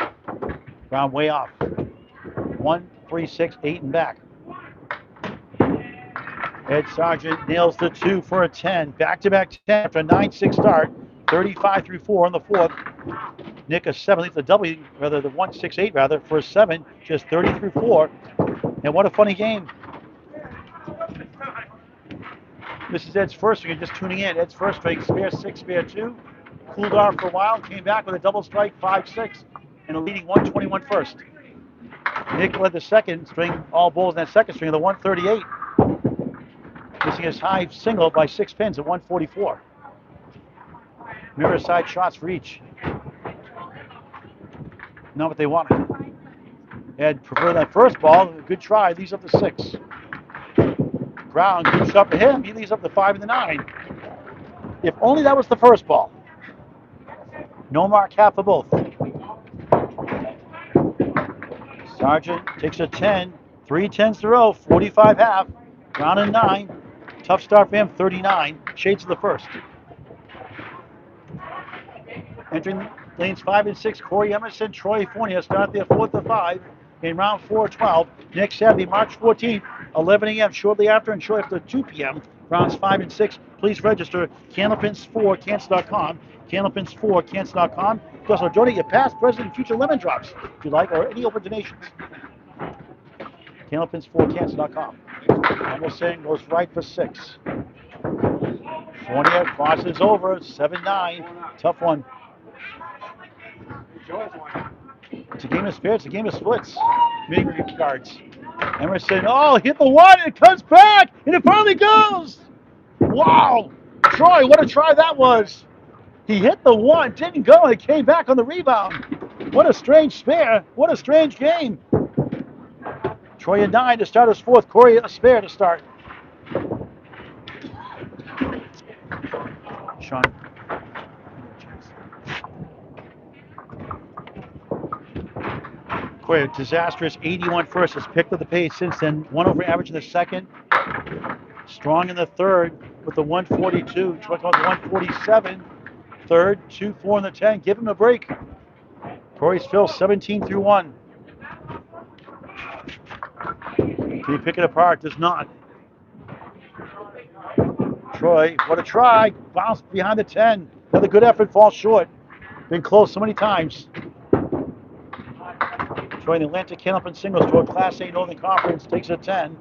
Round way off. 1, 3, 6, 8 and back. Ed Sargent nails the 2 for a 10. Back-to-back 10 after a 9-6 start. 35 through 4 on the 4th. Nick a 7, leads the W, rather the 1-6-8 rather, for a 7, just 30 through 4. And what a funny game. This is Ed's first string, just tuning in. Ed's first string, spare 6, spare 2. Cooled off for a while, came back with a double strike, 5-6, and a leading 121 first. Nick led the second string, all bowls in that second string of the 138. Missing his high single by 6 pins at 144. Mirror side shots for each. Not what they wanted. Ed preferred that first ball. Good try. Leaves up to 6. Brown, good shot for him. He leaves up to 5 and the 9. If only that was the first ball. No mark, half for both. Sargent takes a 10. 3 10s in a row. 45 half. Round in 9. Tough start for him. 39. Shades of the first. Entering lanes 5 and 6, Corey Emerson, Troy Fournier start their 4th to 5 in round 4-12. Next Saturday, March 14th, 11 a.m. shortly after and shortly after 2 p.m. Rounds 5 and 6. Please register Candlepins4Cancer.com. Candlepins4Cancer.com. You can also donate your past, present, and future lemon drops if you like, or any open donations. Candlepins4Cancer.com. Emerson goes right for 6. Fournier crosses over, 7-9. Tough one. It's a game of spirits, a game of splits. Many regards. Emerson, oh, hit the 1, and it comes back, and it finally goes. Wow. Troy, what a try that was. He hit the 1, didn't go, and it came back on the rebound. What a strange spare. What a strange game. Troy a 9 to start his 4th. Corey a spare to start. Sean. Corey, a disastrous 81 first, has picked up the pace since then. 1 over average in the second. Strong in the 3rd with the 142. Troy comes 147. 3rd, 2-4 in the 10. Give him a break. Corey's Phil 17 through 1. Can you pick it apart? Does not. Troy, what a try. Bounced behind the 10. Another good effort, falls short. Been close so many times. Troy in the Atlantic Candlepin singles toward Class A Northern Conference takes a 10.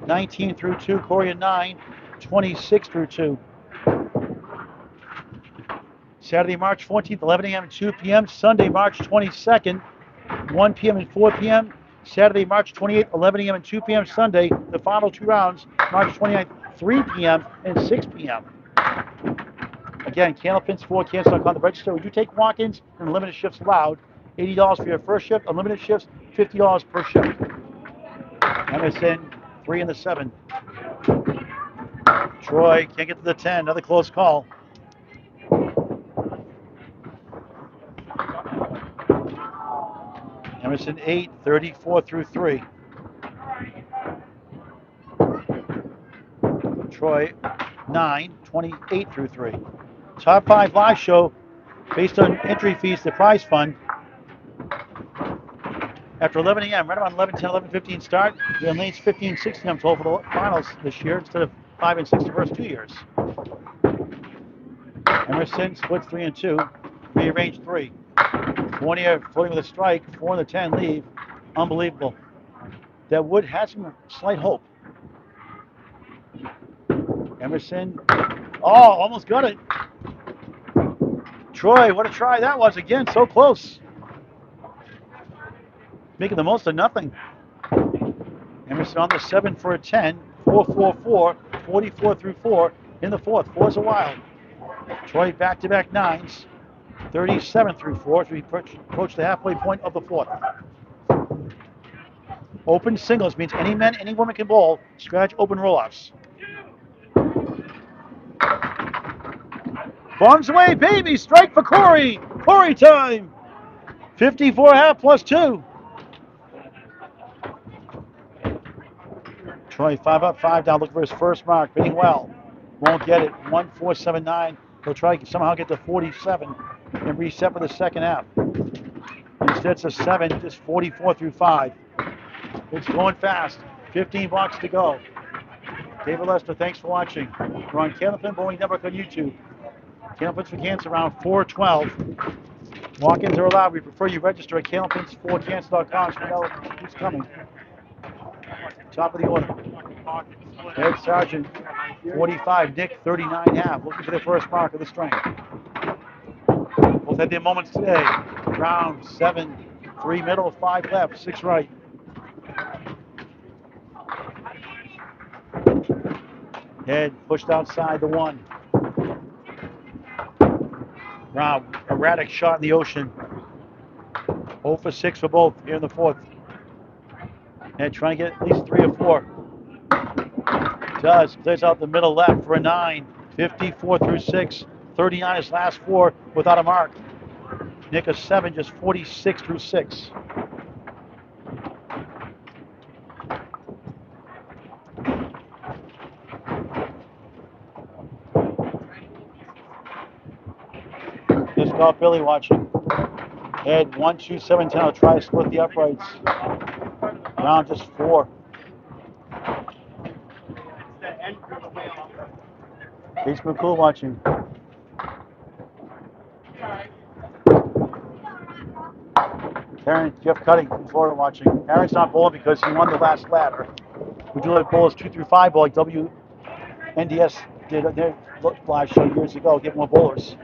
19 through 2, Corey a 9. 26 through 2. Saturday, March 14th, 11 a.m. and 2 p.m. Sunday, March 22nd, 1 p.m. and 4 p.m. Saturday, March 28th, 11 a.m. and 2 p.m. Sunday, the final 2 rounds, March 29th, 3 p.m. and 6 p.m. Again, Candlepins4Cancer.com. The register. We do take walk-ins and limited shifts allowed. $80 for your first shift. Unlimited shifts, $50 per shift. Emerson, 3 in the 7. Troy can't get to the 10. Another close call. Emerson 8, 34 through 3. Troy 9, 28 through 3. Top 5 live show Based on entry fees, the prize fund, after 11 a.m., right around 11:10, 11:15 start, the lanes 15, 16 I'm told for the finals this year instead of 5 and 6 the first 2 years. Emerson splits 3 and 2, rearranged 3. Fournier floating with a strike, 4 and the 10 leave. Unbelievable. That Wood has some slight hope. Emerson, oh, almost got it. Troy, what a try that was again, so close. Making the most of nothing. Emerson on the 7 for a 10, 4-4-4, 44 through 4 in the fourth. 4's a wild. Troy back-to-back 9s, 37 through 4 as we approach the halfway point of the fourth. Open singles means any man, any woman can bowl. Scratch open roll-offs. Bombs away, baby. Strike for Corey. Corey time. 54.5 plus 2. Troy 5 up, 5 down. Looking for his first mark. Bidding well. Won't get it. 1-4-7-9. He'll try to somehow get to 47 and reset for the second half. Instead, it's a 7, just 44 through 5. It's going fast. 15 blocks to go. David Lester, thanks for watching. We're on Candlepin Bowling Network on YouTube. Candlepins for Cancer around 4:12. Walk-ins are allowed. We prefer you register at candlepins4cancer.com so we know who's coming. Top of the order. Ed Sargent, 45. Nick, 39.5. Looking for their first mark of the string. Both had their moments today. Round 7, 3 middle, 5 left, 6 right. Head pushed outside the 1. Round, erratic shot in the ocean. 0 for 6 for both here in the fourth. And trying to get at least 3 or 4. Does. Clears out the middle left for a 9. 54 through 6. 39 his last 4 without a mark. Nick a 7, just 46 through 6. Just got Billy watching. Head 1-2-7-10. I'll try to split the uprights. Round just 4. Facebook cool watching. Aaron, Jeff Cutting from Florida watching. Aaron's not bowling because he won the last ladder. We do like bowlers 2 through 5 bowl like WNDS did their live show years ago. Get more bowlers.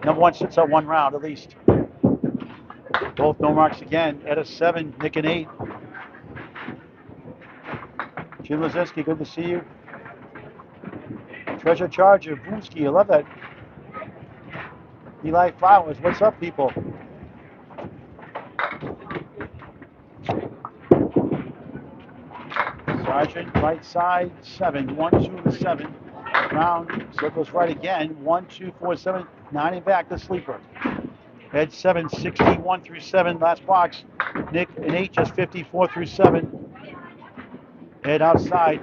Number 1 sits out 1 round at least. Both no marks again. Ed a 7, Nick an 8. Jim Lazinski, good to see you. Treasure Charger, Boomski, I love that. Eli Flowers, what's up, people? Sargent, right side, 7, 1-2 to 7. Round, circles right again, 1-2-4-7, 9 and back, the sleeper. Ed 7, 61 through 7, last box. Nick an 8, just 54 through 7. Ed outside.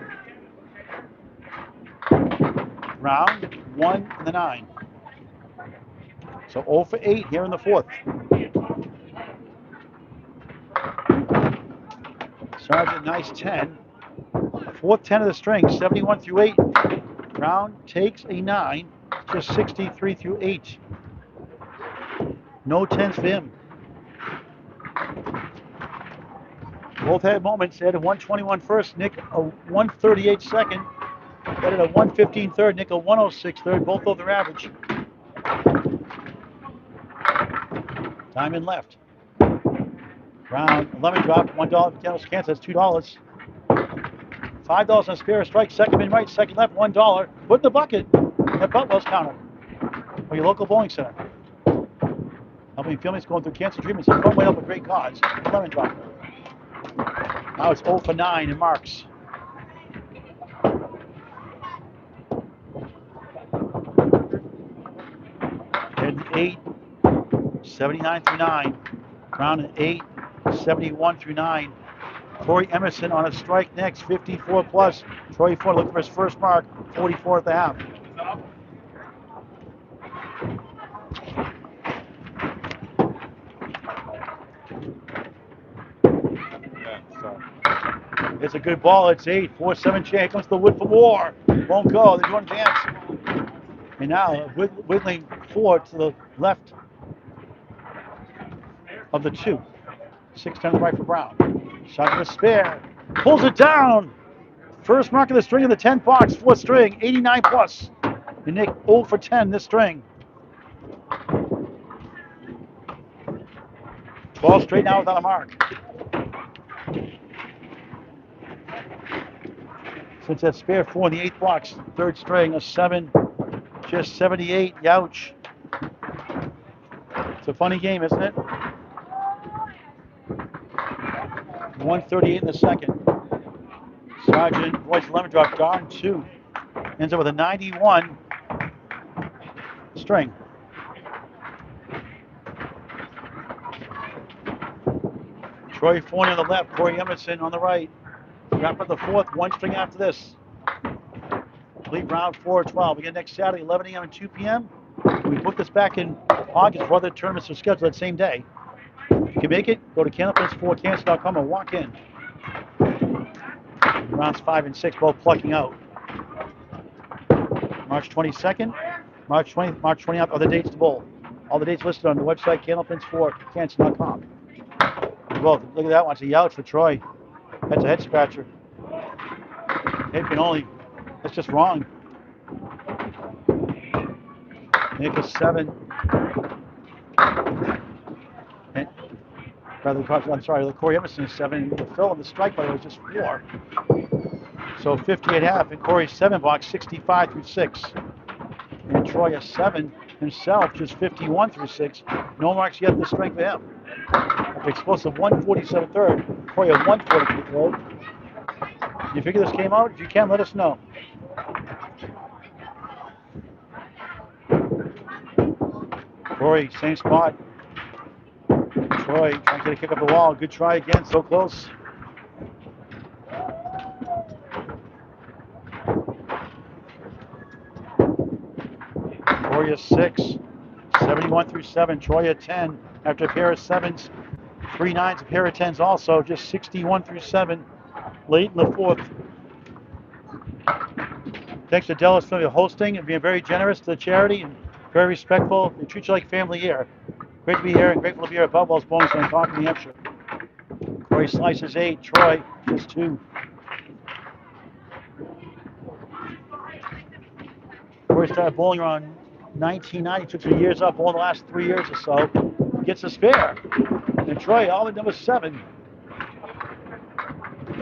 Round, 1 and the 9. So 0 for 8 here in the fourth. Sargent, nice 10. Fourth 10 of the string, 71 through 8. Round takes a 9, just 63 through 8. No 10s for him. Both had moments. Ed a 121 first, Nick a 138 second. Ed at a 115 third, Nick a 106 third. Both over their average. Time in left. Round 11 drop, $1 for Candles Cancer, that's $2. $5 on spare strike, second in right, second left, $1. Put in the bucket at Boutwell's counter or your local bowling center. Helping families going through cancer treatments and fun way up a great cause. Lemon drop. Now it's 0 for 9 in marks. And 8, 79 through 9. Round an 8, 71 through 9. Corey Emerson on a strike next, 54 plus. Troy Ford looking for his first mark, 44 at the half. Yeah, so it's a good ball. It's 8, 4-7 chain. Here comes the wood for more. Won't go. They're doing dance. And now whittling forward to the left of the 2. 6-10 to the right for Brown. Shot to the spare. Pulls it down. First mark of the string of the 10 box. 4th string. 89 plus. And Nick 0 for 10 this string. 12 straight now without a mark. Since that spare 4 in the 8th box. 3rd string, a 7. Just 78. Youch. It's a funny game, isn't it? 138 in the second. Sargent avoids the lemon drop. Darn 2. Ends up with a 91 string. Troy Fournier on the left. Corey Emerson on the right. Wrap up the 4th. 1 string after this. Complete round 4-12. Again next Saturday, 11 a.m. and 2 p.m. We put this back in August for other tournaments are scheduled that same day. If you can make it, go to Candlepins4Cancer.com and walk in. Rounds 5 and 6 both plucking out. March 22nd, March 20th, March 20th are the dates to bowl. All the dates listed on the website, Candlepins4Cancer.com. Both. Look at that one. It's a youch for Troy. That's a head scratcher. Head can only. That's just wrong. Nick is 7. And, I'm sorry, Corey Emerson is 7. Phil on the strike, by the way, is just 4. So 50.5. And Corey's 7 box, 65 through 6. And Troy is 7 himself, just 51 through 6. No marks yet in the string for him. Explosive 147 third. Corey a 140 third. You figure this came out? If you can, let us know. Corey, same spot. Troy trying to kick up the wall. Good try again, so close. Corey is 6, 71 through 7. Troy at 10 after a pair of 7s. 3 9s, a pair of 10s also, just 61 through 7. Late in the 4th. Thanks to Dallas for hosting and being very generous to the charity and very respectful. They treat you like family here. Great to be here and grateful to be here at Boutwell's Bowling Center in Concord, New Hampshire. Corey slices 8, Troy just 2. Corey started bowling around 1990, took some years off, bowling the last 3 years or so. Gets a spare. And Troy, all the number 7.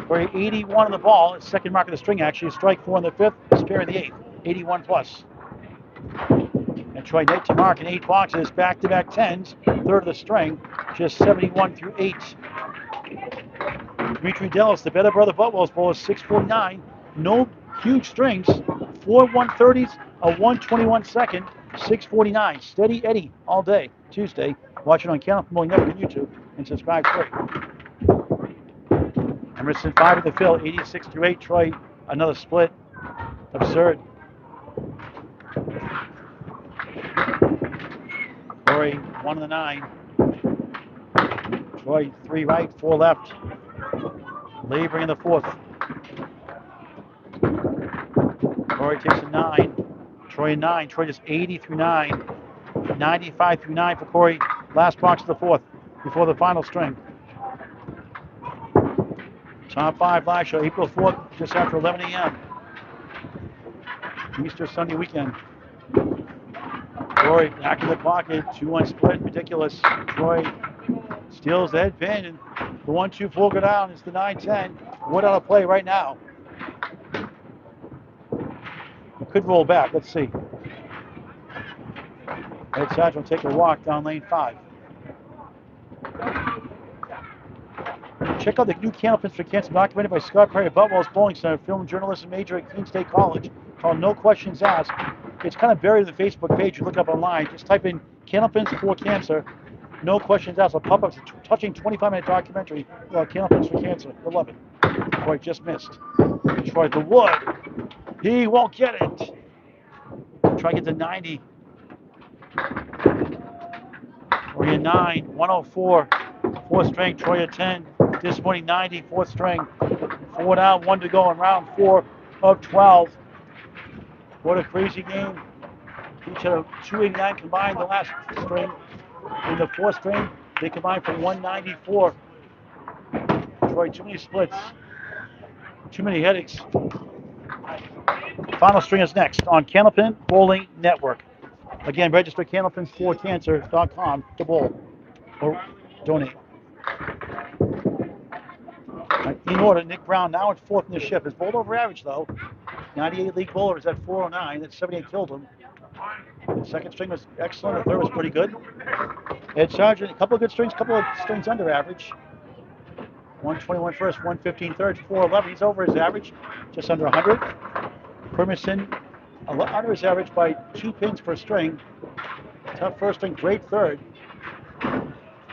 Corey 81 on the ball, his second mark of the string actually. Strike 4 in the 5th, spare in the 8th. 81 plus. And Troy net to mark in 8 boxes, back-to-back 10s, 3rd of the string, just 71 through 8. Dimitri Delos, the better brother Boutwell's bowl is 649. No huge strings. 4 130s, a 121 second, 649. Steady Eddie all day. Tuesday. Watch it on Candlepin Bowling Network on YouTube and subscribe free. Emerson 5 at the fill, 86 through 8. Troy, another split. Absurd. Corey, 1 of the 9. Troy, 3 right, 4 left. Laboring in the 4th. Corey takes a 9. Troy a 9. Troy just 80 through 9. 95 through 9 for Corey. Last box of the 4th before the final string. Top 5 live show, April 4th, just after 11 a.m. Easter Sunday weekend. Corey back in the pocket, 2-1 split, ridiculous. Troy steals the head pin, and the 1-2-4 go down. It's the 9-10. Wood out of play right now. It could roll back. Let's see. Ed Sargent will take a walk down lane 5. Check out the new Candlepins for Cancer documented by Scott Perry at Boutwell's Bowling Center, film journalism major at Keene State College, called No Questions Asked. It's kind of buried in the Facebook page. You look up online. Just type in Candlepins for Cancer. No Questions Asked. It'll pop up. It's a touching 25-minute documentary about Candlepins for Cancer. You'll love it. Troy just missed. Troy the wood. He won't get it. Try to get to 90. Or a 9, 104 Fourth string, Troy at 10. Disappointing 90, fourth string. 4 down, 1 to go in round 4 of 12. What a crazy game. Each had a 289 combined the last string. In the fourth string, they combined for 194. Troy, too many splits. Too many headaches. Final string is next on Candlepin Bowling Network. Again, register candlepins4cancer.com to bowl or donate. In order, Nick Brown now at 4th in the shift. His bowled over average though. 98 league bowler is at 409. That's 78 killed him. The second string was excellent. The third was pretty good. Ed Sargent, a couple of good strings, couple of strings under average. 121 first, 115 third, 411. He's over his average, just under 100. Emerson under his average by 2 pins per string. Tough first string, great third,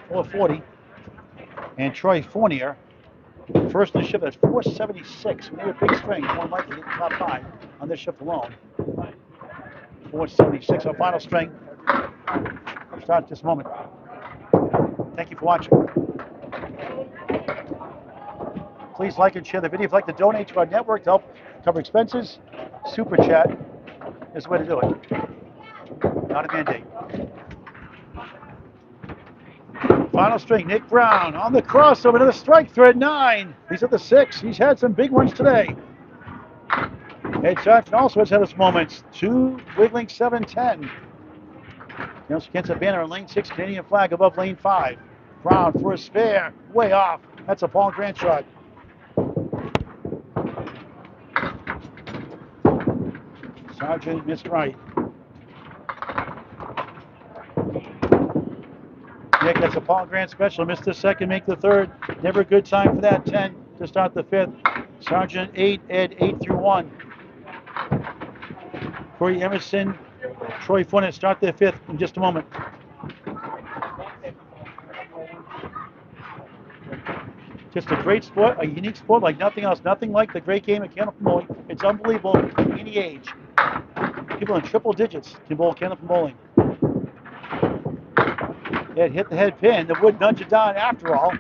440. And Troy Fournier, first in the shift, that's 476. We need a big string, more likely to get the top 5 on this shift alone. 476, our final string. Start this moment. Thank you for watching. Please like and share the video. If you'd like to donate to our network to help cover expenses, Super Chat is the way to do it. Not a mandate. Final string, Nick Brown on the crossover, another strike thread 9. He's at the 6. He's had some big ones today. Ed Sargent also has had his moments. 2 wiggling 7-10. Nelson gets a banner on lane 6, Canadian flag above lane 5. Brown for a spare, way off. That's a Paul Grant shot. Sargent missed right. Nick, that's a Paul Grant special. Missed the second, make the third. Never a good time for that. 10 to start the 5th. Sargent 8, Ed 8 through 1. Corey Emerson, Troy Fournier start their 5th in just a moment. Just a great sport, a unique sport like nothing else. Nothing like the great game of Candlepin bowling. It's unbelievable any age. People in triple digits can bowl Candlepin bowling. It hit the head pin. The wood nudged it down after all.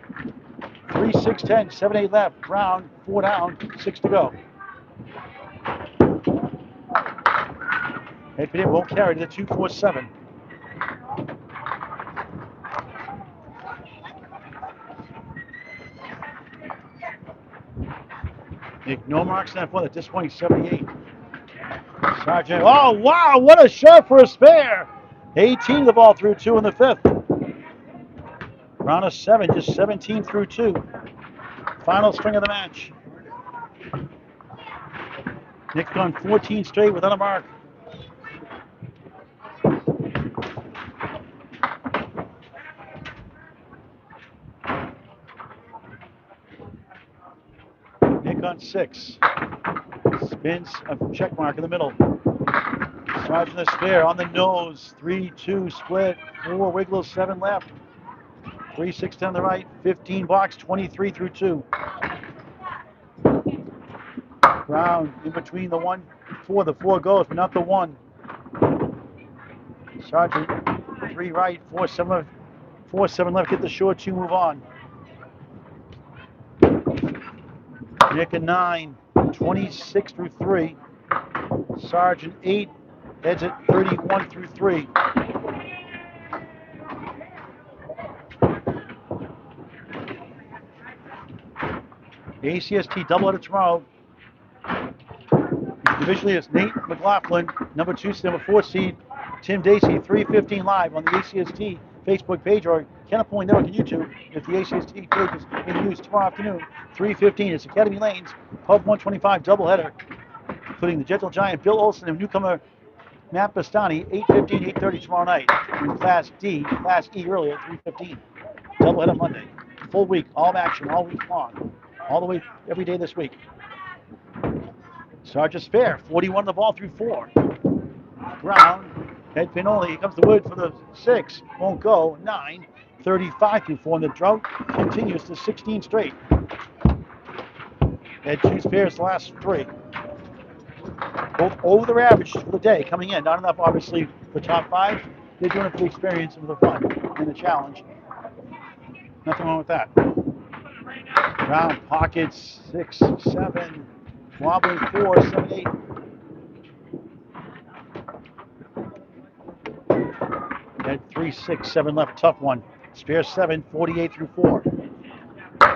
3, 6, 10, 7, 8 left. Brown, 4 down, 6 to go. Head pin won't carry to the 2, 4, 7. Nick, no marks in that one at this point, 78. Sargent, oh wow, what a shot for a spare. 18 the ball through 2 in the 5th. Round of 7, just 17 through 2. Final string of the match. Nick's gone 14 straight without a mark. Nick on 6. Spins a check mark in the middle. Sargent the spare on the nose. 3, 2 split. 4 wiggles, 7 left. 3, 6, 10 on the right. 15 box, 23 through 2. Brown in between the 1, 4. The 4 goes, but not the 1. Sargent 3 right, 4, 7 left. 4, 7 left. Get the short 2, move on. Nick a 9, 26 through 3. Sargent 8, heads at 31 through 3. The ACST doubleheader tomorrow. Divisionally, it's Nate McLaughlin, number 2 seed, number 4 seed, Tim Dacey, 3:15 live on the ACST Facebook page or Candlepin Network on YouTube. If the ACST page is in use tomorrow afternoon, 3:15. It's Academy Lanes, Pub 125 doubleheader, including the gentle giant Bill Olson and newcomer Matt Bastani, 8:15, 8:30 tomorrow night. In Class D, Class E earlier, 3:15. Doubleheader Monday. Full week, all action, all week long. All the way, every day this week. Sargent spare, 41 the ball through 4. Brown, head pin only. Here comes the wood for the 6. Won't go. 9, 35 through 4. And the drought continues to 16 straight. Had 2 spares the last 3. Both over their average for the day coming in. Not enough, obviously, for top 5. They're doing it for the experience and for the fun and the challenge. Nothing wrong with that. Round pockets 6, 7, wobbling 4, 7, 8. At 3, 6, 7 left, tough one. Spare 7, 48 through 4.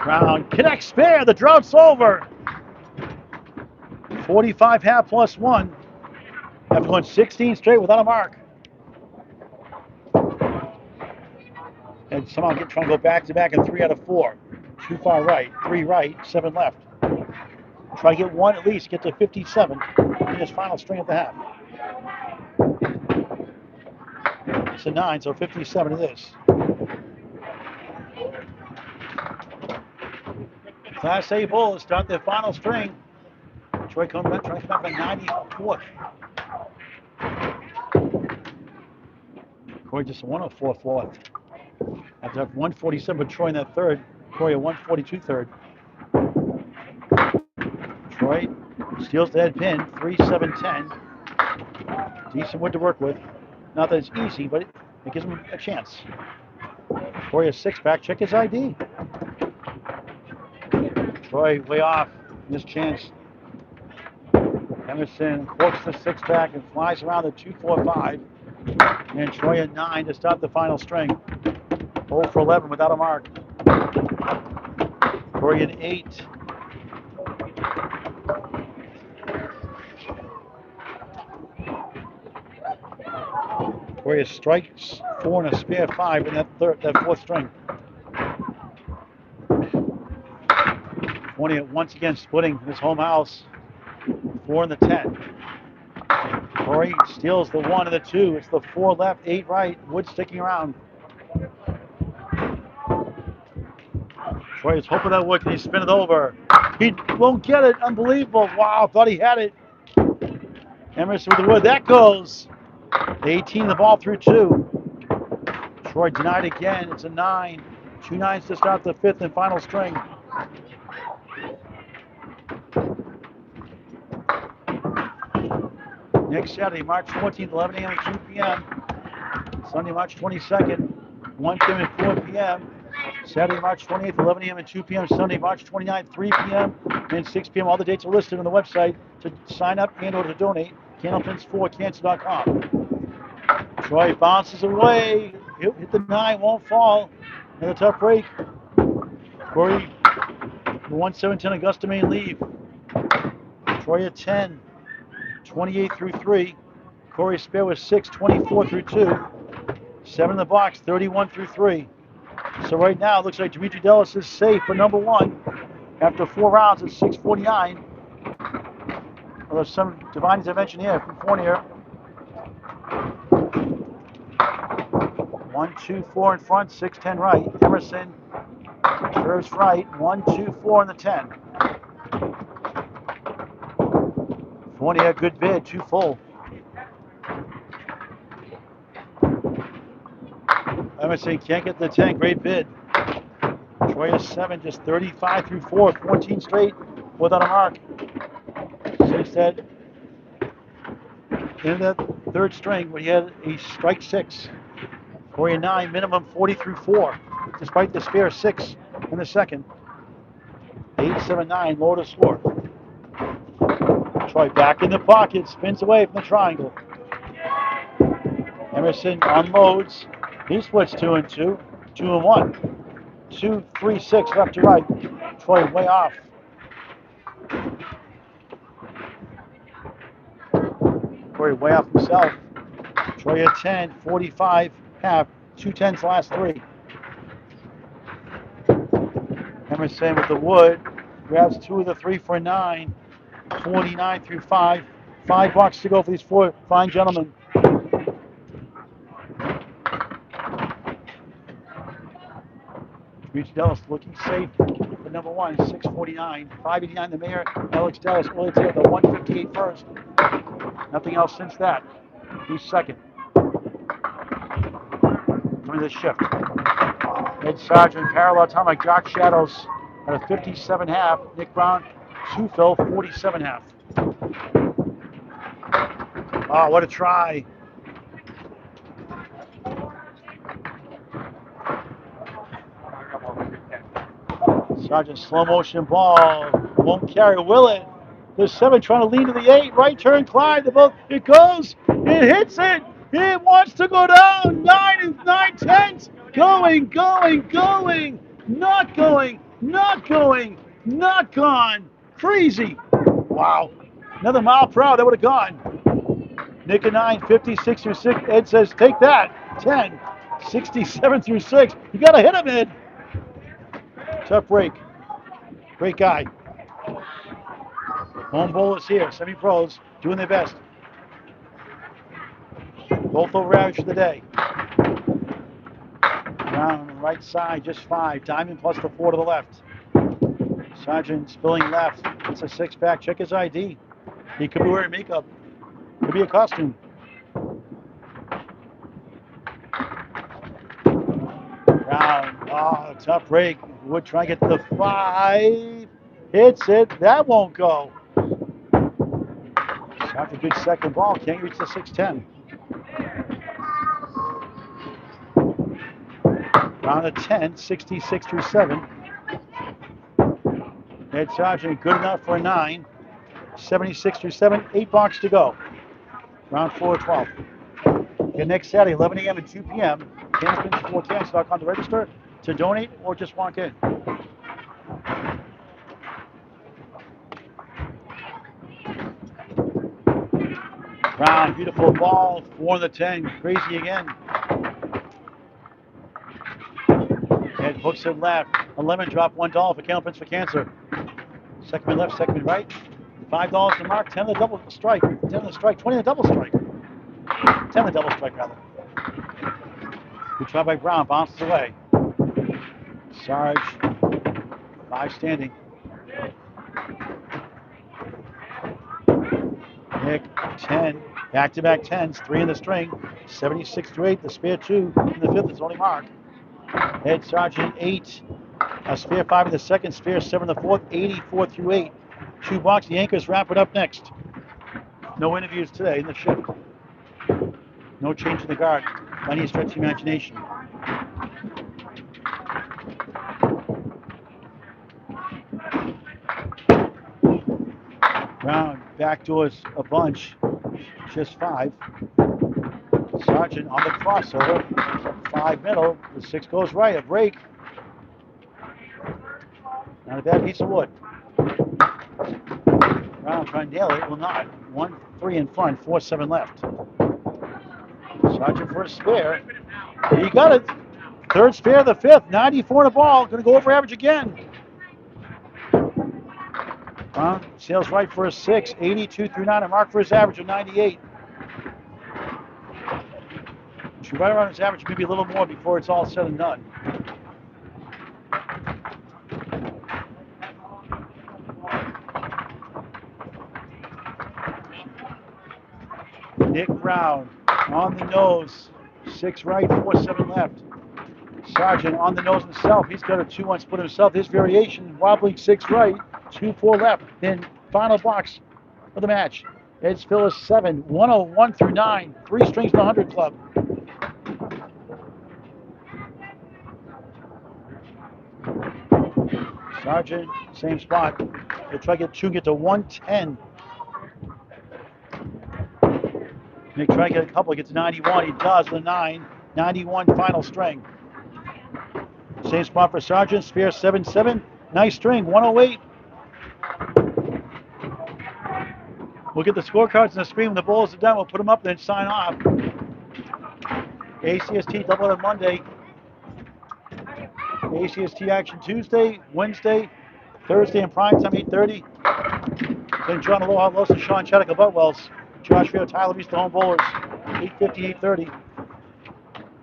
Round connects spare, the drought's over. 45 half plus 1. After going 16 straight without a mark. And somehow trying to go back to back in 3 out of 4. 2 far right, 3 right, 7 left. Try to get 1 at least, get to 57 in his final string at the half. It's a 9, so 57 it is. Class A Bulls start their final string. Troy comes back, trying to come back for 94th. Troy just 104 fourth. After 147 for Troy in that third. Troy a 142 third. Troy steals the head pin, 3, 7, 10. Decent wood to work with. Not that it's easy, but it gives him a chance. Troy a 6-pack, check his ID. Troy way off, missed chance. Emerson corks the 6-pack and flies around the 2, 4, 5. And Troy at 9 to start the final string. 0 for 11 without a mark. Troy at 8. Troy strikes 4 and a spare 5 in that fourth string. Fournier once again splitting his home house. 4 and the 10. Troy steals the 1 and the 2. It's the 4 left, 8 right. Wood sticking around. Troy is hoping that Wood can he spin it over. He won't get it. Unbelievable. Wow, thought he had it. Emerson with the wood. That goes. 18 the ball through 2. Troy denied again. It's a 9. 2 9s to start the 5th and final string. Next Saturday, March 14th, 11 a.m. and 2 p.m. Sunday, March 22nd, 1 p.m. and 4 p.m. Saturday, March 28th, 11 a.m. and 2 p.m. Sunday, March 29th, 3 p.m. and 6 p.m. All the dates are listed on the website to sign up and or to donate. Candlepins4cancer.com. Troy bounces away. Hit the 9, won't fall. Another tough break. Corey, the 1-7-10 Augusta Main leave. Troy at 10. 28 through 3. Corey spare was 6, 24 through 2. 7 in the box, 31 through 3. So right now, it looks like Dimitri Delis is safe for number 1 after 4 rounds at 6:49. Well, there's some divine intervention here from Fournier. 1, 2, 4 in front, 6, 10 right. Emerson curves right, 1, 2, 4 in the 10. Fournier, good bid, 2 full. Emerson can't get the 10, great bid. Troy is 7, just 35 through 4, 14 straight without a mark. Since that in that third string, when he had a strike 6. Corey a 9, minimum 40 through 4, despite the spare 6 in the second. 8, 7, 9, lower to score. Troy back in the pocket, spins away from the triangle. Emerson unloads. He splits 2 and 2, 2 and 1. 2, 3, 6, left to right. Troy way off. Corey way off himself. Troy at 10, 45, half, 2 10s last 3. Emerson with the wood, grabs 2 of the 3 for a 9, 49 through 5. $5 to go for these 4 fine gentlemen. Reach Delis looking safe for number 1, 649. 589 the mayor, Alex Delis, early to the 158 first. Nothing else since that. He's second. Coming to the shift. Ed Sargent, parallel time like Jock Shadows at a 57 half. Nick Brown, 2 fill, 47 half. Oh, what a try. Sargent slow motion ball. Won't carry, will it? The 7 trying to lean to the 8. Right turn, Clyde. The ball, it goes. It hits it. It wants to go down. 9 and 9/10. Going, going, going. Not going, not going, not gone. Crazy. Wow. Another mile per hour. That would have gone. Nick and 9, 56 through 6. Ed says, take that. 10, 67 through 6. You got to hit him, Ed. Tough break. Great guy. Home bowlers here, semi-pros, doing their best. Both over average for the day. Brown on the right side, just 5. Diamond plus the 4 to the left. Sargent spilling left. It's a 6-pack. Check his ID. He could be wearing makeup. Could be a costume. Brown, oh, tough break. Wood trying to get to the 5. Hits it. That won't go. After a good second ball, can't reach the 6-10. Round of 10, 66 through 7. Ed Sargent good enough for a 9. 76 through 7, 8 box to go. Round 4 of 12. Again, next Saturday, 11 a.m. and 2 p.m. Candlepins4Cancer.com to register, to donate, or just walk in. Brown, beautiful ball, 4 on the 10, crazy again. Ed hooks it left, a lemon drop, $1 for Candlepins for Cancer. Second mid left, second mid right. $5 to mark, 10 on the double strike, 10 on the strike, 20 on the double strike. 10 on the double strike, rather. Good try by Brown, bounces away. Sarge, 5 standing. Nick, 10, back-to-back 10s, 3 in the string, 76 through 8, the spare 2 in the 5th is only mark. Ed Sargent, 8, a spare 5 in the 2nd, spare 7 in the 4th, 84 through 8. 2 box, the Yankees wrap it up next. No interviews today in the shift. No change in the guard. Plenty of stretch the imagination. Brown backdoors a bunch, just 5. Sargent on the crossover, 5 middle, the 6 goes right, a break. Not a bad piece of wood. Brown trying to nail it, will not. 1-3 in front, 4-7 left. Sargent for a spare. He got it. 3rd spare of the 5th, 94 in the ball, going to go over average again. Sails right for a 6, 82 through 9, a mark for his average of 98. Should right around his average, maybe a little more before it's all said and done. Nick Brown on the nose, 6 right, 4-7 left. Sargent on the nose himself. He's got a 2-1 split himself. His variation, wobbling 6 right, 2-4 left. Then final box for the match. Ed's Phyllis 7, 101 through 9, 3 strings in the 100 club. Sargent, same spot. He'll try to get 2, get to 110. Nick try to get a couple, get to 91. He does with a 9, 91 final string. Same spot for Sargent, spare 7-7. Nice string, 108. We'll get the scorecards on the screen when the bowls are done. We'll put them up, then sign off. ACST double on Monday. ACST action Tuesday, Wednesday, Thursday in prime time, 8:30. Then John Aloha, Los and Sean Chedick of Boutwell's. Josh Rio, Tyler Reese, the home bowlers, 8:50, 8:30.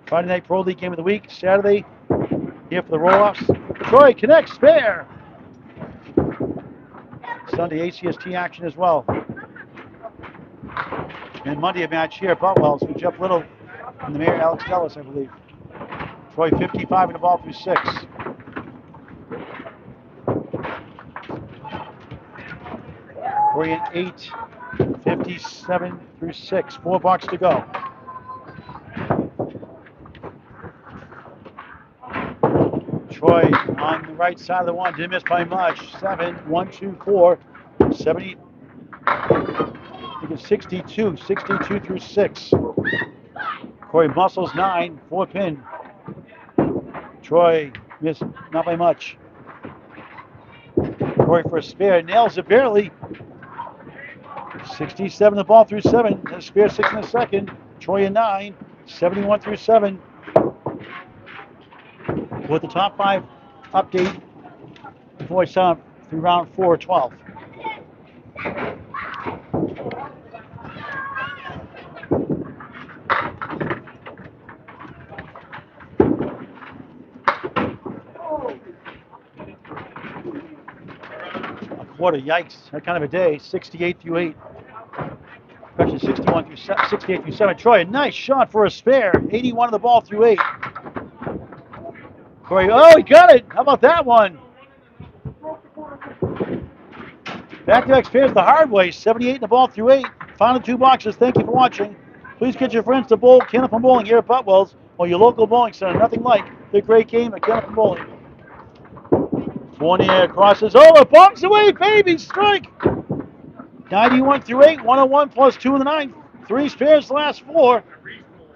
Friday night Pro League game of the week. Saturday, here for the Rolloffs. Troy connects, spare. Sunday ACST action as well. And Monday a match here at Boutwell's with Jeff Little and the mayor Alex Ellis, I believe. Troy 55 in the ball through 6. Troy 8, 57 through 6. 4 box to go. Troy on the right side of the one, didn't miss by much. 7, 1, 2, 4, 70. I think it's 62 through 6. Corey Muscles 9, 4 pin. Troy missed not by much. Corey for a spare, nails it barely. 67 the ball through 7. A spare 6 in the second. Troy a 9, 71 through 7. With the top 5 update before I sign up through round 4 12. A quarter, yikes. That kind of a day. 68 through 8. Actually 61 through 68 through 7. Troy, a nice shot for a spare. 81 of the ball through 8. Corey, oh, he got it. How about that one? Back-to-back spares the hard way. 78 in the ball through 8. Final 2 boxes. Thank you for watching. Please get your friends to bowl Candlepin Bowling here at Boutwell's or your local bowling center. Nothing like the great game at Candlepin Bowling. Fournier crosses over, bumps away, baby, strike. 91 through 8, 101 plus 2 in the ninth. 3 spares the last 4.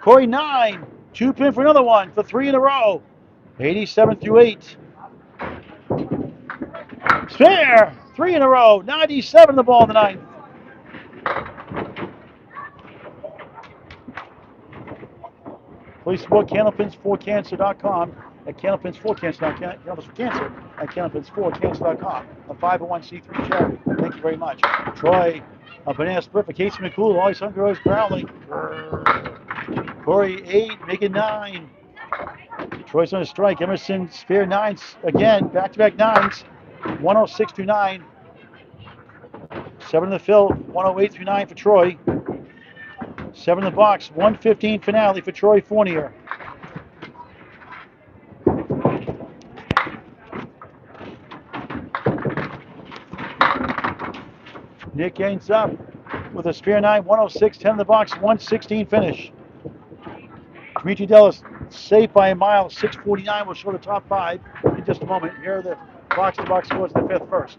Corey 9, 2 pin for another one for 3 in a row. 87 through 8. Spare, 3 in a row. 97 the ball in the ninth. Please support Candlepins4Cancer.com at Candlepins4Cancer.com, Candlepins for Cancer at Candlepins4Cancer.com, a 501c3 charity. Thank you very much. Troy, a banana split for Casey McCool, always hungry, always growling. Corey 8, making 9. Troy's on a strike. Emerson spare 9s again, back-to-back 9s. 106 through 9. 7 in the fill, 108 through 9 for Troy. 7 in the box, 115 finale for Troy Fournier. Nick ends up with a spare 9, 106, 10 in the box, 116 finish. Dimitri Dellis safe by a mile, 649 will show the top 5 in just a moment. Here are the box-to-box scores in the 5th first.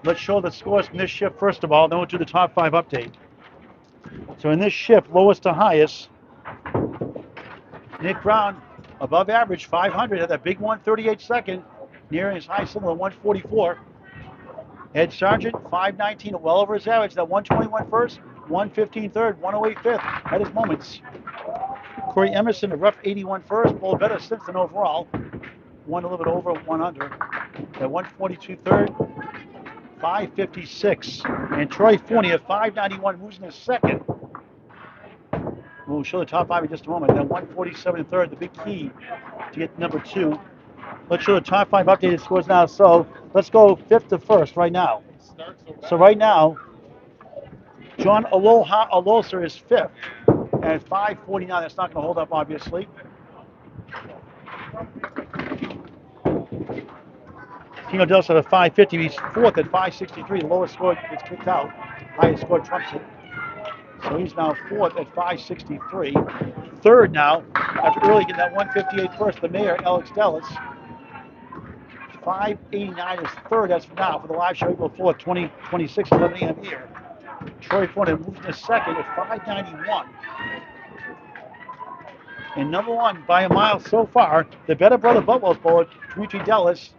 Let's show the scores from this shift first of all, then we'll do the top 5 update. So in this shift, lowest to highest, Nick Brown, above average, 500, had that big 138 second, nearing his high single at 144. Ed Sargent, 519, well over his average, that 121 first, 115 third, 108 fifth, had his moments. Corey Emerson, a rough 81 first, well better since than overall, one a little bit over, 1 under, at 142 third, 556. And Troy Fournier, 591, moves in his second. We'll show the top 5 in just a moment. That 147 third, the big key to get number 2. Let's show the top 5 updated scores now. So let's go 5th to 1st right now. So right now, John Aloha Alosa is 5th at 549. That's not going to hold up, obviously. Tino Delsa at 550. He's 4th at 563. The lowest score gets kicked out. Highest score trumps it. So he's now 4th at 563. 3rd now, after early getting that 158 first, the mayor, Alex Dellis. 589 is 3rd. That's for now. For the live show, April 4th, 2026, 11 a.m. here. Troy Fournier moves to 2nd at 591. And number 1 by a mile so far, the better brother Boutwell's bowler, Dimitri Dellis,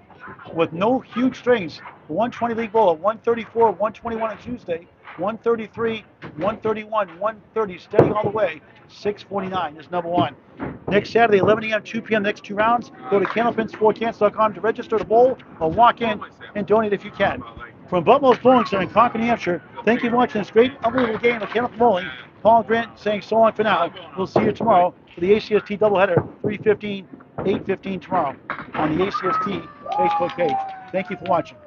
with no huge strings. The 120 league bowler, 134, 121 on Tuesday, 133, 131, 130, steady all the way. 649 is number 1. Next Saturday, 11 a.m., 2 p.m., next 2 rounds. Go to Candlepins4Cancer.com to register to bowl or walk in and donate if you can. From Boutwell's Bowling Center in Concord, New Hampshire, thank you for watching this great, unbelievable game of Candlepin Bowling. Paul Grant saying so long for now. We'll see you tomorrow for the ACST doubleheader, 3:15, 8:15 tomorrow on the ACST Facebook page. Thank you for watching.